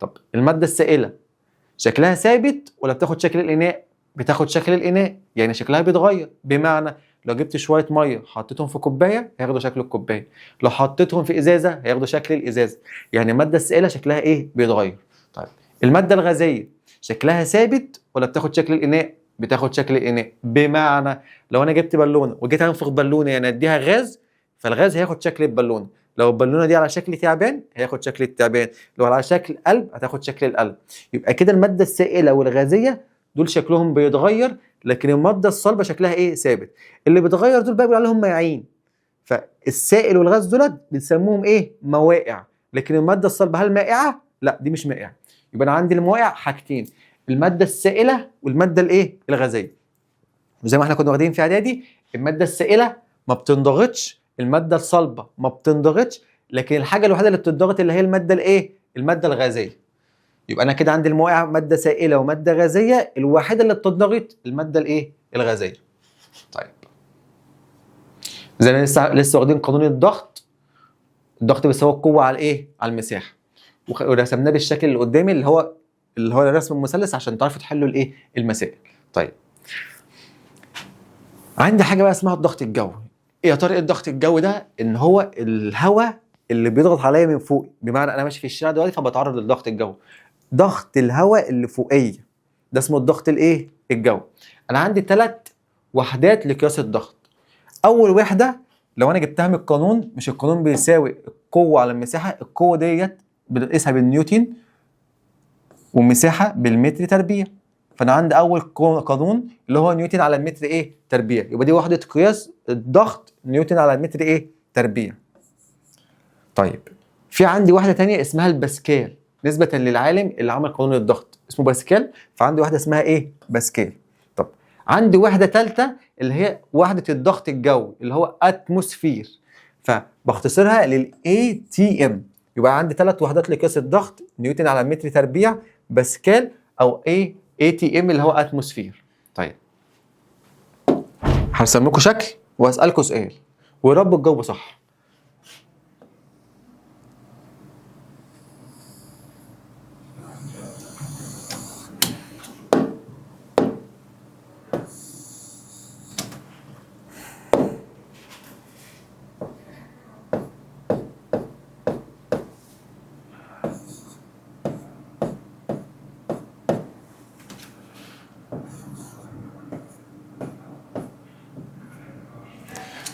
طب المادة السائلة شكلها ثابت ولا بتاخد شكل الإناء؟ بتاخد شكل الإناء، يعني شكلها بيتغير. بمعنى لو جبت شوية مية حطيتهم في كوباية هياخدوا شكل الكوباية، لو حطيتهم في إزازة هياخدوا شكل الإزازة. يعني المادة السائلة شكلها إيه؟ بيتغير. طيب، المادة الغازية شكلها ثابت ولا بتاخد شكل الإناء؟ بتاخد شكل الإناء. بمعنى لو أنا جبت بالونة وجيت أنفخ بالونة يعني أديها غاز، فالغاز هياخد شكل البالونة. لو البالونه دي على شكل تعبان هياخد شكل التعبان، لو على شكل قلب هتاخد شكل القلب. يبقى كده الماده السائله والغازيه دول شكلهم بيتغير، لكن الماده الصلبه شكلها ايه؟ ثابت. اللي بيتغير دول بقى بيقول عليهم مائعين. فالسائل والغاز دولت بنسموهم ايه؟ موائع. لكن الماده الصلبه هل مائعه؟ لا، دي مش مائعه. يبقى انا عندي الموائع حاجتين، الماده السائله والماده الايه؟ الغازيه. وزي ما احنا كنا واخدين في اعدادي، الماده السائله ما بتنضغطش، الماده الصلبه ما بتنضغطش، لكن الحاجه الوحيده اللي بتنضغط اللي هي الماده الايه؟ الماده الغازيه. يبقى انا كده عندي الموائع ماده سائله وماده غازيه، الوحيده اللي بتنضغط الماده الايه؟ الغازيه. طيب، زي ما لسه واخدين قانون الضغط. الضغط بيساوي القوه على الايه؟ على المساحه. ورسمناه بالشكل اللي قدامي اللي هو الرسم المثلث عشان تعرفوا تحلوا الايه؟ المسائل. طيب، عندي حاجه بقى اسمها الضغط الجوي. ايه يا ترى ايه الضغط الجوي ده؟ ان هو الهواء اللي بيضغط عليا من فوق، بمعنى انا ماشي في الشارع دلوقتي فبتعرض للضغط الجوي. ضغط الهواء اللي فوقيه ده اسمه الضغط الايه؟ الجوي. انا عندي 3 وحدات لقياس الضغط. اول وحده لو انا جبتها من القانون، مش القانون بيساوي القوه على المساحه، القوه ديت بنقيسها بالنيوتن والمساحه بالمتر تربيع. فانا عندي اول قانون اللي هو نيوتن على المتر ايه؟ تربيع. يبقى دي وحده قياس الضغط، نيوتن على المتر ايه؟ تربيع. طيب، في عندي واحده ثانيه اسمها الباسكال، نسبه للعالم اللي عمل قانون الضغط اسمه باسكال، فعندي واحده اسمها ايه؟ باسكال. طب عندي واحده ثالثه اللي هي وحده الضغط الجوي اللي هو اتموسفير، فبختصرها للاي تي ام. يبقى عندي 3 وحدات لقياس الضغط، نيوتن على المتر تربيع، باسكال، او اي تي ام اللي هو اتموسفير. طيب، هرسم لكم شكل واسالكم سؤال ويا رب تجاوبوا صح.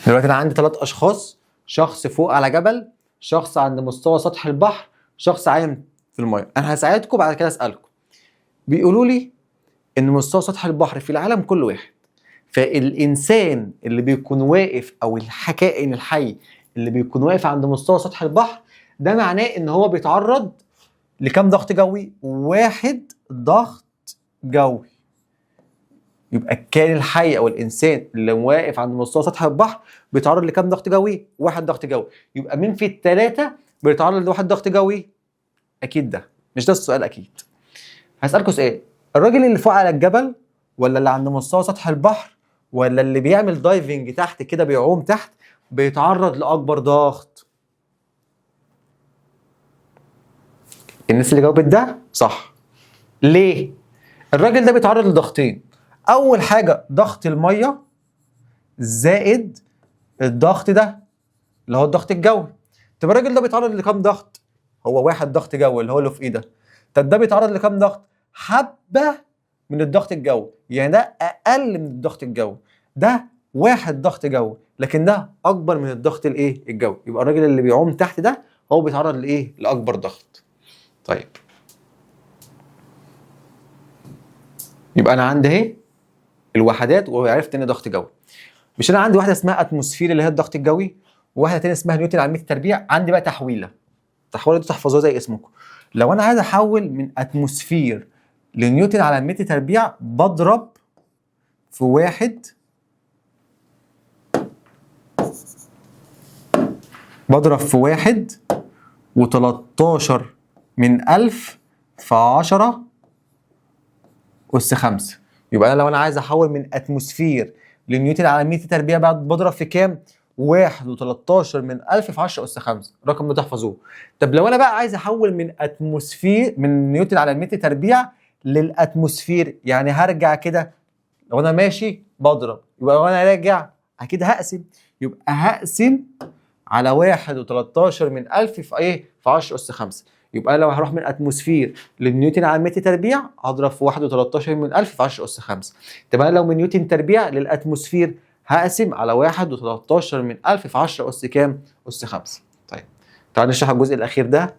دلوقتي انا عندي 3 اشخاص، شخص فوق على جبل، شخص عند مستوى سطح البحر، شخص عايم في الميه. انا هساعدكم بعد كده اسالكم. بيقولوا لي ان مستوى سطح البحر في العالم كله واحد، فالانسان اللي بيكون واقف او الكائن الحي اللي بيكون واقف عند مستوى سطح البحر ده معناه ان هو بيتعرض لكم ضغط جوي؟ 1 ضغط جوي. يبقى الكائن الحي او الانسان اللي واقف عند مستوى سطح البحر بيتعرض لكام ضغط جوي؟ 1 ضغط جوي. يبقى مين في ال3 بيتعرض ل1 ضغط جوي؟ اكيد ده. مش ده السؤال اكيد. هسألكوا سؤال، الراجل اللي فوق على الجبل ولا اللي عند مستوى سطح البحر ولا اللي بيعمل دايفنج تحت كده بيعوم تحت بيتعرض لاكبر ضغط؟ الناس اللي جاوبت ده صح. ليه؟ الراجل ده بيتعرض لضغطين. اول حاجه ضغط الميه زائد الضغط ده اللي هو الضغط الجوي. طب الراجل ده بيتعرض لكام ضغط؟ هو 1 ضغط جوي اللي هو اللي في ايده. طب ده بيتعرض لكام ضغط؟ حبه من الضغط الجوي، يعني ده اقل من الضغط الجوي. ده 1 ضغط جوي، لكن ده اكبر من الضغط الايه؟ الجوي. يبقى الراجل اللي بيعوم تحت ده هو بيتعرض لايه؟ لاكبر ضغط. طيب، يبقى انا عندي اهي الوحدات وعرفت ان ضغط جوي. مش انا عندي واحده اسمها اتموسفير اللي هي الضغط الجوي، وواحده ثانيه اسمها نيوتن على المتر تربيع. عندي بقى تحويله. التحويله دي تحفظوها زي اسمكم. لو انا عايز احول من اتموسفير لنيوتن على المتر تربيع بضرب في 1 و13 من 1000 في 10 أس 5. يبقى أنا لو أنا عايز أحول من أتموسفير لنيوتن على متر تربيع بعد بضرب في كام؟ 1 و13 من 1000 في 10 أس 5. الرقم ده تحفظوه. طب لو أنا بقى عايز أحول من أتموسفير من نيوتن على متر تربيع للأتموسفير، يعني هرجع كده. لو أنا ماشي بضرب، يبقى لو أنا راجع أكيد هقسم. يبقى هقسم على 1 و13 من 1000 في إيه؟ في 10 أس 5. يبقى لو هروح من اتموسفير للنيوتن على المتر تربيع هضرب في 1 و13 من 1000 في 10 أس 5. طب انا لو من نيوتن تربيع للاتموسفير هقسم على 1 و13 من 1000 في 10 أس كام؟ أس 5. طيب، تعالوا نشرح الجزء الأخير ده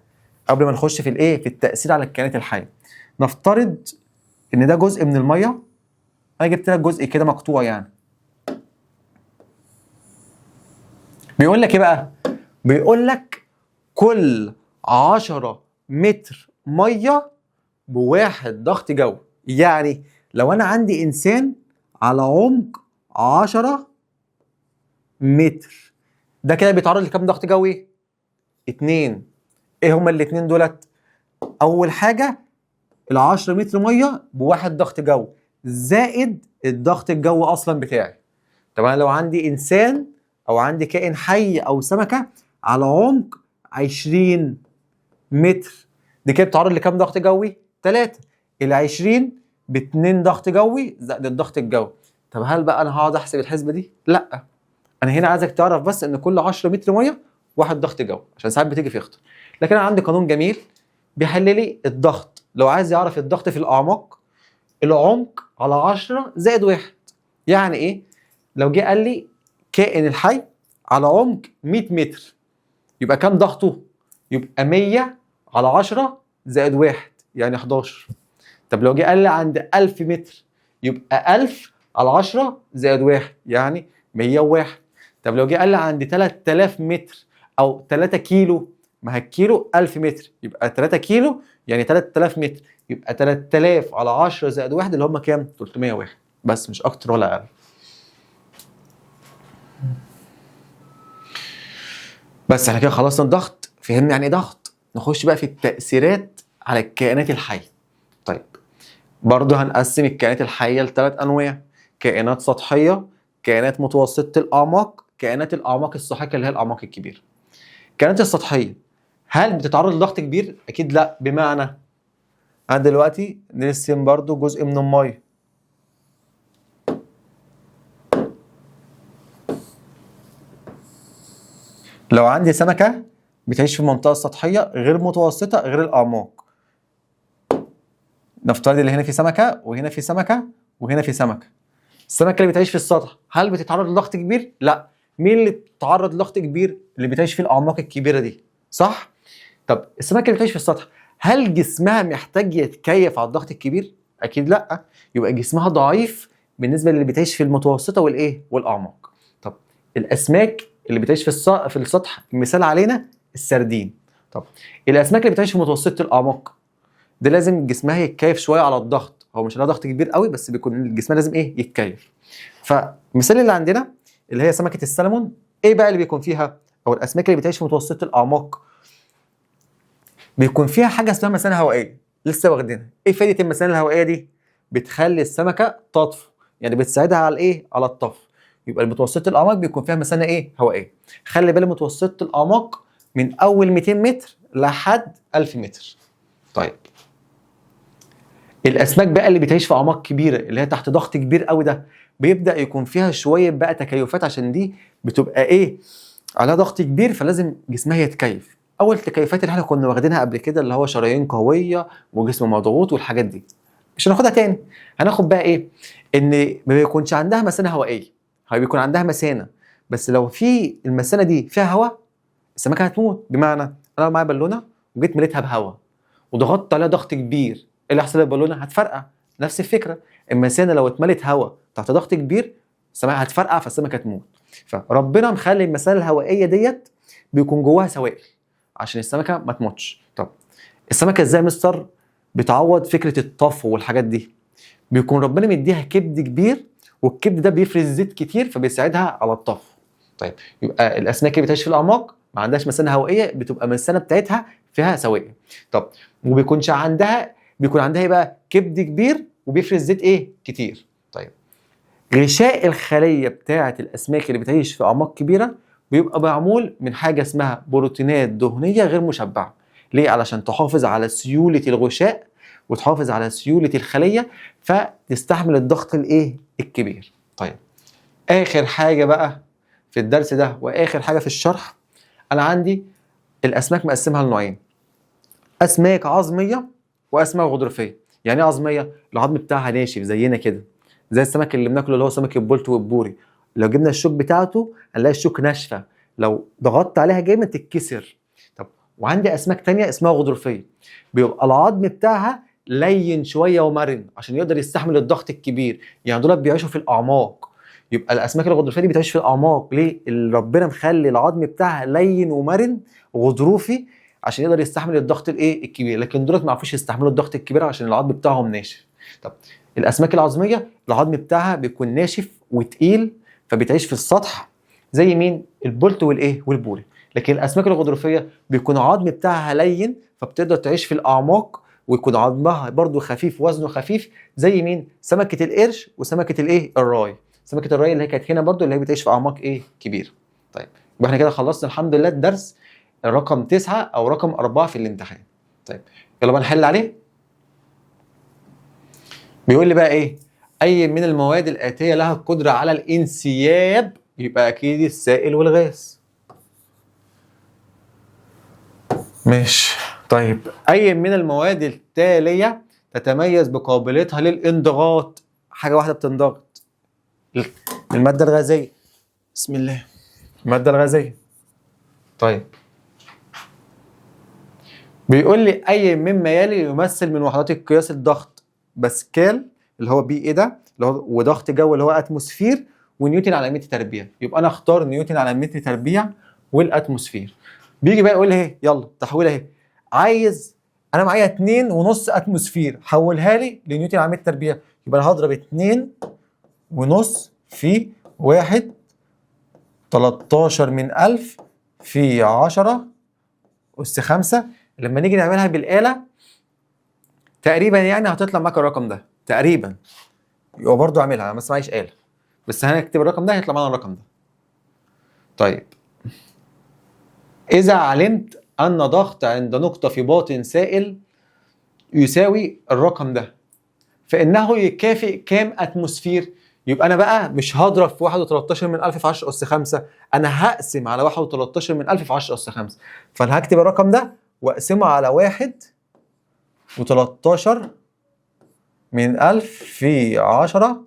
قبل ما نخش في الإيه؟ في التأثير على الكائنات الحية. نفترض ان ده جزء من الميه، انا جبت لك جزء كده مقطوع يعني. بيقول لك ايه بقى؟ بيقول لك كل 10 متر ميه بواحد ضغط جو. يعني لو انا عندي انسان على عمق 10 متر، ده كده بيتعرض لكام ضغط جوي؟ 2. ايه هما الاتنين دولت؟ اول حاجه ال10 متر ميه بواحد ضغط جو زائد الضغط الجو اصلا بتاعي. طب انا لو عندي انسان او عندي كائن حي او سمكه على عمق 20 متر، دي كده بتتعرض لكام ضغط جوي؟ 3. ال 20 ب2 ضغط جوي زائد الضغط الجوي. طب هل بقى انا هقعد احسب الحسبه دي؟ لا، انا هنا عايزك تعرف بس ان كل 10 متر ميه واحد ضغط جوي، عشان ساعات بتيجي في يخطر. لكن انا عندي قانون جميل بيحل لي الضغط. لو عايز يعرف الضغط في الاعماق، العمق على 10 زائد 1. يعني ايه؟ لو جه قال لي كائن الحي على عمق 100 متر، يبقى كام ضغطه؟ يبقى 100 على 10 زائد 1 يعني 11. طب لو جه قال لي عند 1000 متر، يبقى 1000 على 10 زائد 1 يعني 101. طب لو جه قال لي عند 3000 متر او 3 كيلو، ما هي الكيلو 1000 متر، يبقى 3 كيلو يعني 3000 متر، يبقى 3000 على 10 زائد 1 اللي هم كام؟ 301. بس مش اكتر ولا اقل. بس احنا كده خلصنا الضغط، فهمنا يعني ايه ضغط. نخش بقى في التأثيرات على الكائنات الحية. طيب برضه هنقسم الكائنات الحية ل3 أنواع: كائنات سطحية، كائنات متوسطة الأعماق، كائنات الأعماق الساحقة اللي هي الأعماق الكبيرة. الكائنات السطحية هل بتتعرض لضغط كبير؟ أكيد لا. بمعنى أنا دلوقتي نرسم برضه جزء من المية. لو عندي سمكة بتعيش في منطقة سطحية غير متوسطة غير الأعماق، نفترض اللي هنا في سمكة وهنا في سمكة وهنا في سمكة. السمكة اللي بتعيش في السطح هل بتتعرض لضغط كبير؟ لا. مين اللي بتتعرض لضغط كبير؟ اللي بتعيش في الأعماق الكبيرة دي، صح؟ طب السمكة اللي بتعيش في السطح هل جسمها محتاج يتكيف على الضغط الكبير؟ أكيد لا. يبقى جسمها ضعيف بالنسبة للي بتعيش في المتوسطة والإيه؟ والأعماق. طب الأسماك اللي بتعيش في السطح مثال علينا السردين. طب الأسماك اللي بتعيش في متوسطة الأعماق ده لازم جسمها يتكيف شويه على الضغط، هو مش على ضغط كبير قوي بس بيكون جسمها لازم ايه؟ يتكيف. فالمثال اللي عندنا اللي هي سمكه السلمون، ايه بقى اللي بيكون فيها؟ او الاسماك اللي بتعيش في متوسطه الاعماق بيكون فيها حاجه اسمها مثانه هوائيه، لسه واخدينها. ايه فائده المثانه الهوائيه دي؟ بتخلي السمكه تطفو، يعني بتساعدها على ايه؟ على الطفو. يبقى المتوسطه الاعماق بيكون فيها مثانه ايه؟ هوائيه. خلي بالك متوسطه الاعماق من اول 200 متر لحد 1000 متر. طيب الاسماك بقى اللي بتعيش في اعماق كبيره اللي هي تحت ضغط كبير قوي ده، بيبدا يكون فيها شويه بقى تكيفات، عشان دي بتبقى ايه؟ على ضغط كبير فلازم جسمها يتكيف. اول التكيفات اللي احنا كنا واخدينها قبل كده اللي هو شرايين قويه وجسم مضغوط والحاجات دي، مش هناخدها تاني. هناخد بقى ايه؟ ان ما بيكونش عندها مثانه هوائيه، هي بيكون عندها مثانه بس لو في المثانه دي فيها هواء السمكه هتموت. بمعنى انا لو معايا بالونه وجيت مليتها بهواء وضغطت عليها ضغط كبير، ايه اللي هيحصل للبالونه؟ هتفرقع. نفس الفكره، المثانه لو اتملت هواء تحت ضغط كبير السمكه هتفرقع فالسمكه هتموت. فربنا مخلي المثانه الهوائيه ديت بيكون جواها سوائل عشان السمكه ما تموتش. طب السمكه ازاي مستر بتعوض فكره الطفو والحاجات دي؟ بيكون ربنا مديها كبد كبير والكبد ده بيفرز زيت كتير فبيساعدها على الطفو. طيب يبقى الاسماك اللي بتعيش في الاعماق ما عندهاش مثانه هوائيه، بتبقى المثانه بتاعتها فيها سوائل. طب وبيكونش عندها، بيكون عندها ايه بقى؟ كبد كبير وبيفرز زيت ايه؟ كتير. طيب غشاء الخليه بتاعه الاسماك اللي بتعيش في اعماق كبيره بيبقى معمول من حاجه اسمها بروتينات دهنيه غير مشبعه. ليه؟ علشان تحافظ على سيوله الغشاء وتحافظ على سيوله الخليه فتستحمل الضغط الايه؟ الكبير. طيب اخر حاجه بقى في الدرس ده واخر حاجه في الشرح، انا عندي الاسماك مقسمها لنوعين: اسماك عظميه واسماك غضروفيه. يعني ايه عظميه؟ العظم بتاعها ناشف زينا كده، زي السمك اللي بناكله اللي هو سمك البولت والبوري، لو جبنا الشوك بتاعته هنلاقي الشوك ناشفه، لو ضغطت عليها جامد تتكسر. طب وعندي اسماك تانية اسمها غضروفيه، بيبقى العظم بتاعها لين شويه ومرن عشان يقدر يستحمل الضغط الكبير. يعني دول بيعيشوا في الاعماق. يبقى الاسماك الغضروفيه دي بتعيش في الاعماق ليه؟ اللي ربنا مخلي العظم بتاعها لين ومرن غضروفي عشان يقدر يستحمل الضغط الكبير. لكن دول ما يعرفوش يستحملوا الضغط الكبير عشان العظم بتاعهم ناشف. طب الاسماك العظميه العظم بتاعها بيكون ناشف وتقيل فبتعيش في السطح زي مين؟ البولت والبوري. لكن الاسماك الغضروفيه بيكون العظم بتاعها لين فبتقدر تعيش في الاعماق ويكون عظمها برضو خفيف وزنه خفيف زي مين؟ سمكه القرش وسمكه الراي. سمكه الراي اللي هي كانت هنا برضو اللي هي بتعيش في اعماق كبيره. طيب يبقى احنا كده خلصنا الحمد لله الدرس رقم 9 او رقم 4 في الامتحان. طيب يلا بقى نحل عليه. بيقول لي بقى اي من المواد الاتيه لها القدره على الانسياب؟ يبقى اكيد السائل والغاز. ماشي. طيب اي من المواد التاليه تتميز بقابليتها للانضغاط؟ حاجه واحده بتنضغط، الماده الغازيه. بسم الله. الماده الغازيه. طيب بيقول لي اي مما يلي يمثل من وحدات القياس الضغط؟ باسكال اللي هو بي ده اللي هو وضغط جو اللي هو اتموسفير ونيوتن على متر تربيع. يبقى انا اختار نيوتن على متر تربيع والاتموسفير. بيجي بقى يقول لي يلا تحويل عايز انا معايا 2.5 اتموسفير حولها لي لنيوتن على متر تربيع. يبقى انا هضرب 2.5 في 1 13 من 1000 في 10 أس 5. لما نيجي نعملها بالآلة تقريبا يعني هتطلع معاك الرقم ده تقريبا. يبقى برضه اعملها انا بس معيش آلة، بس هنكتب الرقم ده هيطلع معانا الرقم ده. طيب إذا علمت أن ضغط عند نقطة في باطن سائل يساوي الرقم ده فإنه يكافئ كام أتموسفير؟ يبقى أنا بقى مش هضرب في 1.13 من 1000 في 10 أس 5، أنا هقسم على 1.13 من 1000 في 10 أس 5. فأنا هكتب الرقم ده وأقسمه على 1.13 من 1000 في 10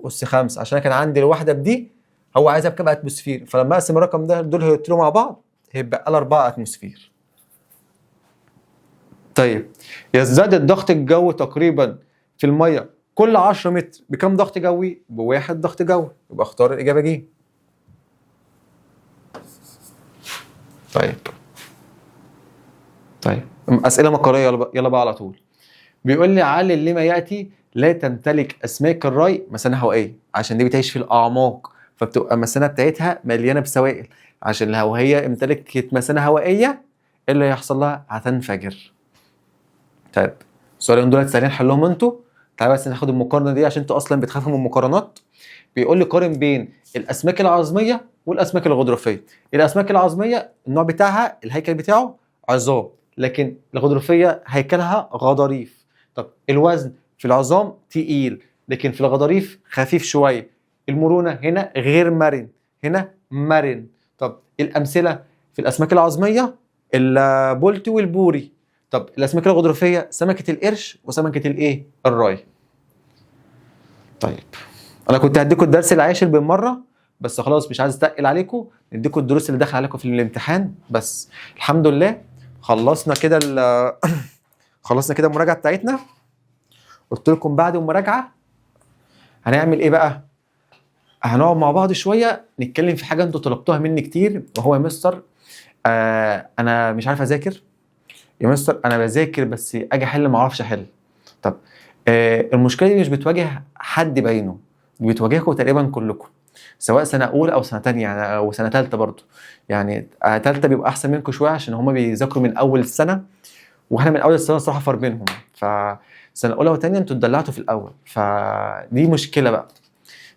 أس 5 عشان كان عندي الواحدة بدي هو عايزها بكام أتموسفير. فلما أقسم الرقم ده دول هيطيروا مع بعض هيبقى ل 4 أتموسفير. طيب يزداد الضغط الجوي تقريبا في الميه كل 10 متر بكم ضغط جوي؟ ب1 ضغط جوي. يبقى اختار الاجابه ج. طيب اسئله مقاليه يلا بقى على طول. بيقول لي علل لما ياتي لا تمتلك اسماك الراي مثانه هوائيه عشان دي بتعيش في الاعماق فبتبقى المثانه بتاعتها مليانه بسوائل. عشان لو هي امتلكت مثانه هوائيه ايه اللي هيحصل لها؟ هتنفجر. طيب السؤالين دول سهلين حلهم انتوا. تعالى بس ناخد المقارنه دي عشان انتوا اصلا بتخافوا من المقارنات. بيقول لي قارن بين الاسماك العظميه والاسماك الغضروفيه. الاسماك العظميه النوع بتاعها الهيكل بتاعه عظام، لكن الغضروفيه هيكلها غضاريف. طب الوزن في العظام تقيل لكن في الغضاريف خفيف شويه. المرونه هنا غير مرن، هنا مرن. طب الامثله في الاسماك العظميه البولتي والبوري. طب الاسماك الغضروفيه سمكه القرش وسمكه الراي. طيب انا كنت هديكم الدرس العاشر بالمره بس خلاص مش عايز اتقل عليكم، نديكم الدروس اللي داخله عليكم في الامتحان بس. الحمد لله خلصنا كده خلصنا كده المراجعه بتاعتنا. قلت لكم بعد المراجعه هنعمل ايه بقى؟ هنقعد مع بعض شويه نتكلم في حاجه انتوا طلبتوها مني كتير وهو يا مستر انا مش عارف اذاكر يا مستر. انا بذاكر بس اجي احل ما اعرفش احل. طب المشكله دي مش بتواجه حد بعينه، دي بتواجهكم تقريبا كلكم سواء سنه اولى او سنه ثانيه يعني او سنه ثالثه برضه. يعني ثالثه بيبقى احسن منكم شويه عشان هم بيذاكروا من اول السنه واحنا من اول السنه الصراحه فاربينهم. فسنه اولى وثانيه انتوا اتدلعتوا في الاول فدي مشكله بقى.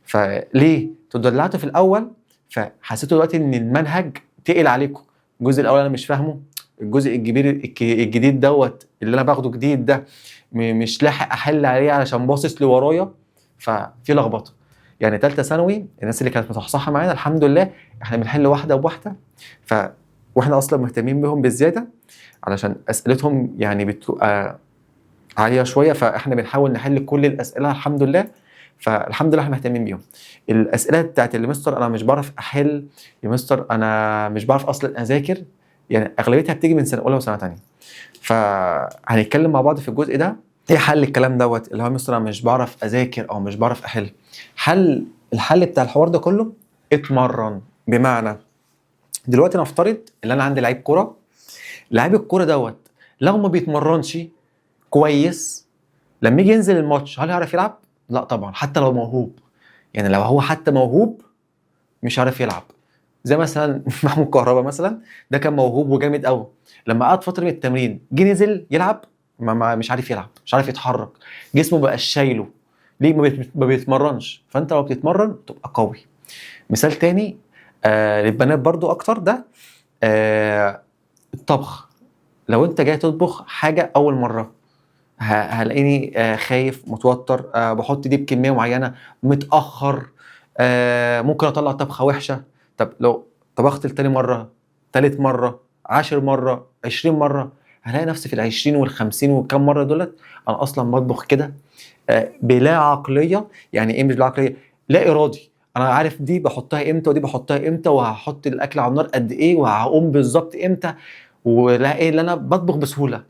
فليه تدلعتوا في الاول؟ فحسيتوا دلوقتي ان المنهج تقل عليكم. الجزء الاول انا مش فاهمه، الجزء الجديد دوت اللي انا باخده جديد ده مش لاحق احل عليه علشان باصص لورايا ففي لخبطه. يعني ثالثه ثانوي الناس اللي كانت مصحصحه معانا الحمد لله احنا بنحل واحده بواحده واحنا اصلا مهتمين بهم بالزياده علشان اسئلتهم يعني بتبقى عاليه شويه فاحنا بنحاول نحل كل الاسئله الحمد لله. فالحمد لله احنا مهتمين بيهم. الاسئله بتاعت المستر انا مش بعرف احل يا مستر، انا مش بعرف اصلا اذاكر، يعني اغلبيتها بتيجي من سنه اولى وسنه ثانيه. فهنتكلم مع بعض في الجزء ده ايه حل الكلام دوت اللي هو مثلا مش بعرف اذاكر او مش بعرف احل؟ الحل بتاع الحوار ده كله اتمرن. بمعنى دلوقتي نفترض ان انا عندي لعيب كوره، لعيب الكوره دوت لو ما بيتمرنش كويس لما يجي ينزل الماتش هل يعرف يلعب؟ لا طبعا، حتى لو موهوب. يعني لو هو حتى موهوب مش عارف يلعب. زي مثلا محمود كهربا مثلا، ده كان موهوب وجامد قوي، لما قعد فتره من التمرين جه نزل يلعب مش عارف يلعب، مش عارف يتحرك، جسمه بقى شايله. ليه؟ ما بيتمرنش. فانت لو بتتمرن تبقى قوي. مثال تاني للبنات برضو اكتر ده، الطبخ. لو انت جاي تطبخ حاجه اول مره هلاقيني خايف متوتر، بحط دي بكميه معينه، متاخر، ممكن اطلع طبخه وحشه. طب لو طبخت لتاني مره، تالت مره، 10 مره، 20 مره، هلاقي نفسي في ال20 وال50 والكام مره دولت انا اصلا بطبخ كده بلا عقليه. يعني ايه مش بلا عقليه؟ لا ارادي. انا عارف دي بحطها امتى ودي بحطها امتى، وهحط الاكل على النار قد ايه، وهقوم بالظبط امتى. ولا ايه اللي انا بطبخ بسهوله،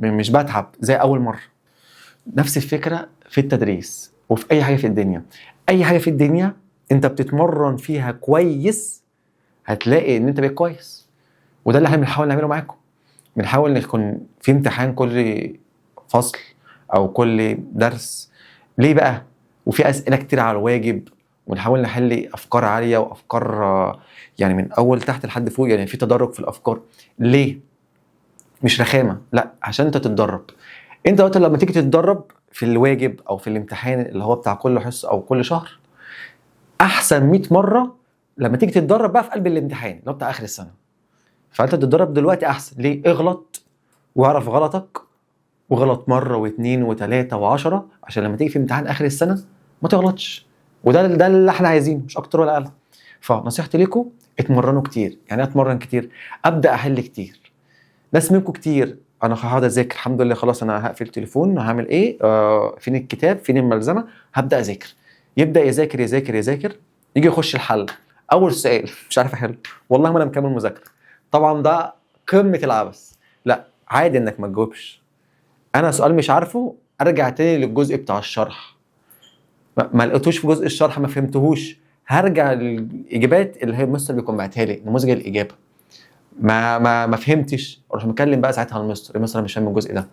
مش بتعب زي اول مره. نفس الفكره في التدريس وفي اي حاجه في الدنيا. اي حاجه في الدنيا انت بتتمرن فيها كويس هتلاقي ان انت بقيت كويس. وده اللي احنا بنحاول نعمله معاكم. بنحاول نكون في امتحان كل فصل او كل درس. ليه بقى؟ وفي اسئله كتير على الواجب، ونحاول نحل افكار عاليه وافكار يعني من اول تحت لحد فوق، يعني في تدرج في الافكار. ليه؟ مش رخامه، لا، عشان انت تتدرب. انت دلوقتي لما تيجي تتدرب في الواجب او في الامتحان اللي هو بتاع كل حصه او كل شهر، احسن 100 مره لما تيجي تتدرب بقى في قلب الامتحان اللي هو بتاع اخر السنه. فانت تتدرب دلوقتي احسن. ليه؟ اغلط واعرف غلطك، وغلط مره واثنين وثلاثه وعشرة، عشان لما تيجي في امتحان اخر السنه ما تغلطش. ده اللي احنا عايزينه، مش اكتر ولا اقل. فنصيحتي لكم اتمرنوا كتير. يعني ايه اتمرن كتير؟ ابدا احل كتير. ناس منكم كتير انا هقعد اذاكر، الحمد لله خلاص انا هقفل التليفون، هعمل ايه؟ فين الكتاب، فين الملزمه، هبدا اذاكر. يبدا يذاكر يذاكر يذاكر، يجي يخش الحل اول سؤال مش عارف احل، والله ما انا مكمل مذاكره. طبعا ده قمه العبث. لا، عادي انك ما تجاوبش. انا سؤال مش عارفه ارجع تاني للجزء بتاع الشرح، ما لقيتوش في جزء الشرح، ما فهمتهوش، هرجع للاجابات اللي هي المستر بيكون باعتها لي، نموذج الاجابه. ما فهمتش، اروح مكلم بقى ساعتها المستر مش فاهم الجزء ده.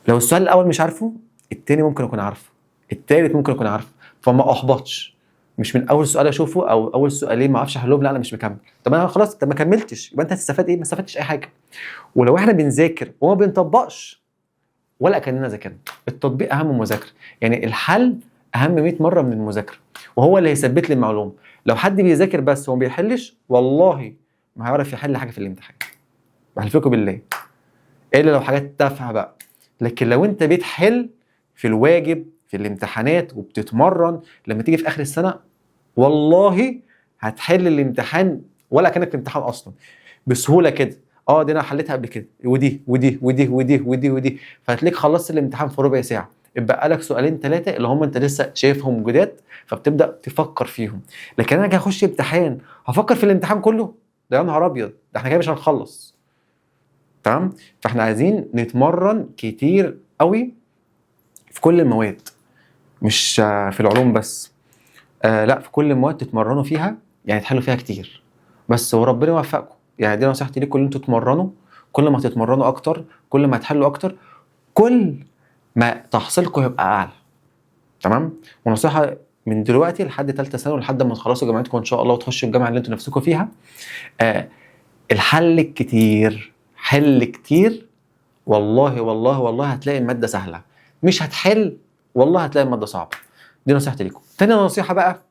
لو السؤال الاول مش عارفه، التاني ممكن اكون عارفه، التالت ممكن اكون عارفه، فما احبطش. مش من اول سؤال اشوفه او اول سؤالين ما اعرفش احلهم، لا انا مش مكمل. طب انا خلاص، طب ما كملتش، يبقى انت هتستفاد ايه؟ ما استفدتش اي حاجه. ولو احنا بنذاكر وما بنطبقش ولا كاننا ذاكرنا. التطبيق اهم من المذاكره. يعني الحل اهم 100 مره من المذاكره، وهو اللي هيثبت لي المعلومه. لو حد بيذاكر بس وما بيحلش، والله ما هيعرف يحل حاجه في الامتحان، بحلفكم بالله، الا لو حاجات تافهه بقى. لكن لو انت بتحل في الواجب في الامتحانات وبتتمرن، لما تيجي في اخر السنه والله هتحل الامتحان ولا كانك في امتحان اصلا، بسهوله كده. دي انا حليتها قبل كده، ودي ودي ودي ودي ودي ودي، فهتلاقيك خلصت الامتحان في ربع ساعه. اتبقى لك سؤالين ثلاثه اللي هم انت لسه شايفهم جداد، فبتبدا تفكر فيهم. لكن انا جاي اخش امتحان هفكر في الامتحان كله؟ ده يا نهار ابيض، ده احنا كده مش هنخلص. تمام؟ فاحنا عايزين نتمرن كتير قوي في كل المواد، مش في العلوم بس. لا، في كل المواد تتمرنوا فيها، يعني تحلوا فيها كتير بس، وربنا يوفقكم. يعني دي نصيحتي ليكم، ان انتوا تتمرنوا. كل ما تتمرنوا اكتر، كل ما تحلوا اكتر، كل ما تحصيلكم هيبقى اعلى. تمام؟ ونصيحه من دلوقتي لحد ثالثه ثانوي، لحد ما تخلصوا جامعتكم ان شاء الله وتخشوا الجامعه اللي انتوا نفسكم فيها، الحل كتير، حل كتير. والله والله والله هتلاقي الماده سهله. مش هتحل، والله هتلاقي الماده صعبه. دي نصيحتي ليكم. تاني نصيحه بقى،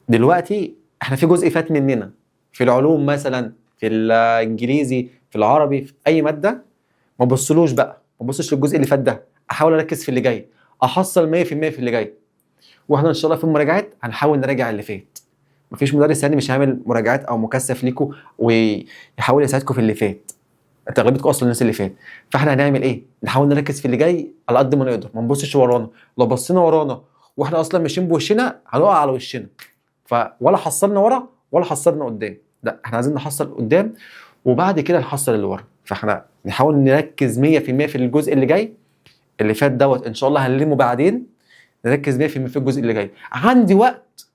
دلوقتي احنا في جزء فات مننا في العلوم مثلا، في الانجليزي، في العربي، في اي ماده، ما بصلوش بقى، ما بصش للجزء اللي فات ده، احاول اركز في اللي جاي، احصل 100% في اللي جاي. واحنا ان شاء الله في المراجعات هنحاول نراجع اللي فات. مفيش مدرس يعني مش هيعمل مراجعات او مكثف ليكم ويحاول يساعدكم في اللي فات. انت اغلبيتكم اصلا الناس اللي فات. فاحنا هنعمل ايه؟ نحاول نركز في اللي جاي على قد ما نقدر، ما نبصش ورانا. لو بصينا ورانا واحنا اصلا ماشيين بوشنا هنقع على وشنا، ولا حصلنا ورا ولا حصلنا قدام. لا، احنا عايزين نحصل قدام وبعد كده نحصل اللي ورا. فاحنا نحاول نركز 100% في الجزء اللي جاي، اللي فات دوت ان شاء الله هنلمه بعدين، نركز 100% في الجزء اللي جاي. عندي وقت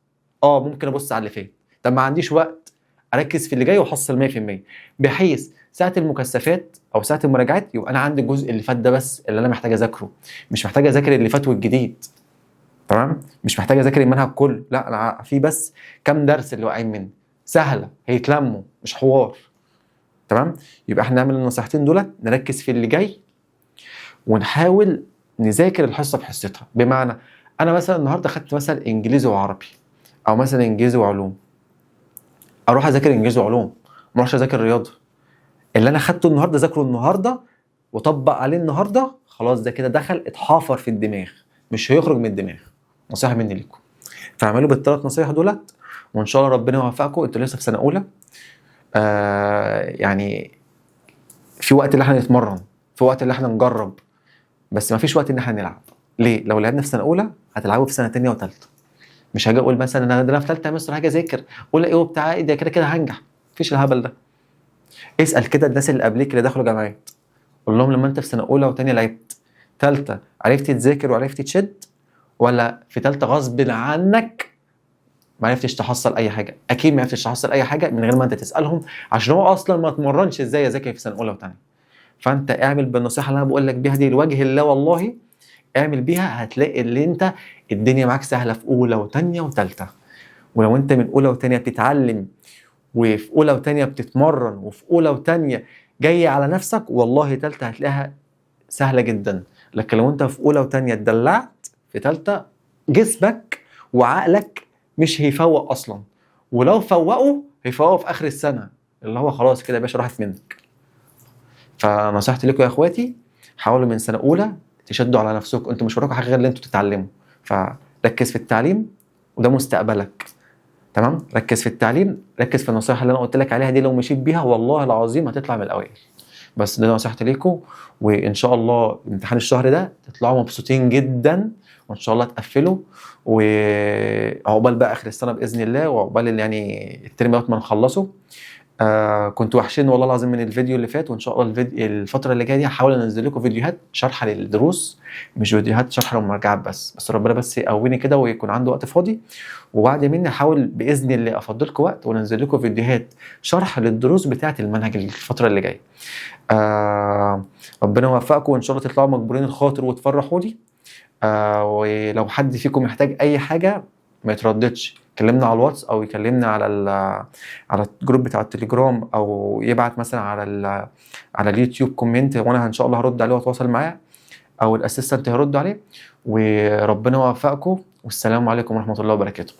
ممكن ابص على اللي فات. طب ما عنديش وقت، اركز في اللي جاي واحصل 100%، بحيث ساعه المكثفات او ساعه المراجعات يبقى انا عندي الجزء اللي فات ده بس اللي انا محتاج اذاكره، مش محتاج اذاكر اللي فات والجديد. تمام، مش محتاج اذاكر المنهج كله، لا انا في بس كام درس اللي واقعين مني سهله هيتلموا، مش حوار. تمام، يبقى احنا نعمل النصيحتين دولت، نركز في اللي جاي ونحاول نذاكر الحصه بحصتها. بمعنى انا مثلا النهارده خدت مثلا انجليزي وعربي، او مثلا انجليزي وعلوم، اروح اذاكر انجليزي وعلوم، ما اروحش اذاكر رياضه. اللي انا خدته النهارده ذاكره النهارده وطبق عليه النهارده، خلاص ده كده دخل اتحافر في الدماغ، مش هيخرج من الدماغ. نصيحه مني ليكم، فاعملوا بالثلاث نصايح دولت، وان شاء الله ربنا يوفقكم. انتوا لسه في سنه اولى، يعني في وقت اللي احنا نتمرن، في وقت اللي احنا نجرب، بس ما فيش وقت ان احنا نلعب. ليه؟ لو لعبنا في سنه اولى هتلعبوا في سنه ثانيه وثالثه. مش هاجي اقول مثلا انا في ثالثه يا مستر هاجي اذاكر اولى ايه وبتاع ده كده كده هنجح. مفيش الهبل ده. اسال كده الناس اللي قبليك اللي دخلوا جامعات، قول لهم لما انت في سنه اولى وثانيه لعبت، ثالثه عرفت تذاكر وعرفت تشد، ولا في ثالثه غصب عنك ما عرفتش تحصل اي حاجه؟ اكيد ما عرفتش تحصل اي حاجه من غير ما انت تسالهم، عشان هو اصلا ما اتمرنش ازاي يذاكر في سنه اولى وثانيه. فانت اعمل بالنصيحه اللي انا بقول لك بيها دي لوجه الله، والله اعمل بيها، هتلاقي اللي انت الدنيا معاك سهله في اولى وثانيه وثالثه. ولو انت من اولى وثانيه بتتعلم، وفي اولى وثانيه بتتمرن، وفي اولى وثانيه جاي على نفسك، والله ثالثه هتلاقيها سهله جدا. لكن لو انت في اولى وثانيه اتدلعت، في ثالثه جسمك وعقلك مش هيفوق اصلا، ولو فوقوا هيفوقوا في اخر السنه، اللي هو خلاص كده يا باشا راحت منك. فنصيحتي لكم يا اخواتي، حاولوا من سنه اولى تشدوا على نفسكم، انتوا مش وراكم حاجه غير اللي انتوا تتعلموا، فركز في التعليم وده مستقبلك. تمام، ركز في التعليم، ركز في النصائح اللي انا قلت لك عليها دي، لو مشيت بيها والله العظيم هتطلع من الاوائل. بس ده نصيحتي ليكم، وان شاء الله امتحان الشهر ده تطلعوا مبسوطين جدا، وان شاء الله تقفلوا، وعقبال بقى اخر السنه باذن الله، وعقبال يعني الترم دوت ما نخلصه. كنت وحشين والله العظيم من الفيديو اللي فات، وان شاء الله الفتره اللي جايه دي هحاول انزل لكم فيديوهات شرح للدروس، مش فيديوهات شرح للمراجعات بس ربنا بس يقويني كده ويكون عنده وقت فاضي، وبعد مني احاول باذن الله افضلكم وقت وننزل لكم فيديوهات شرح للدروس بتاعه المنهج الفتره اللي جايه. ربنا يوفقكم، وان شاء الله تطلعوا مجبورين الخاطر وتفرحوا لي. ولو حد فيكم محتاج اي حاجه ما يترددش، يكلمنا على الواتس، او يكلمنا على الجروب بتاع التليجرام، او يبعت مثلا على اليوتيوب كومنت، وانا ان شاء الله هرد عليه واتواصل معاه، او الاسيستنت هيرد عليه. وربنا يوفقكم، والسلام عليكم ورحمه الله وبركاته.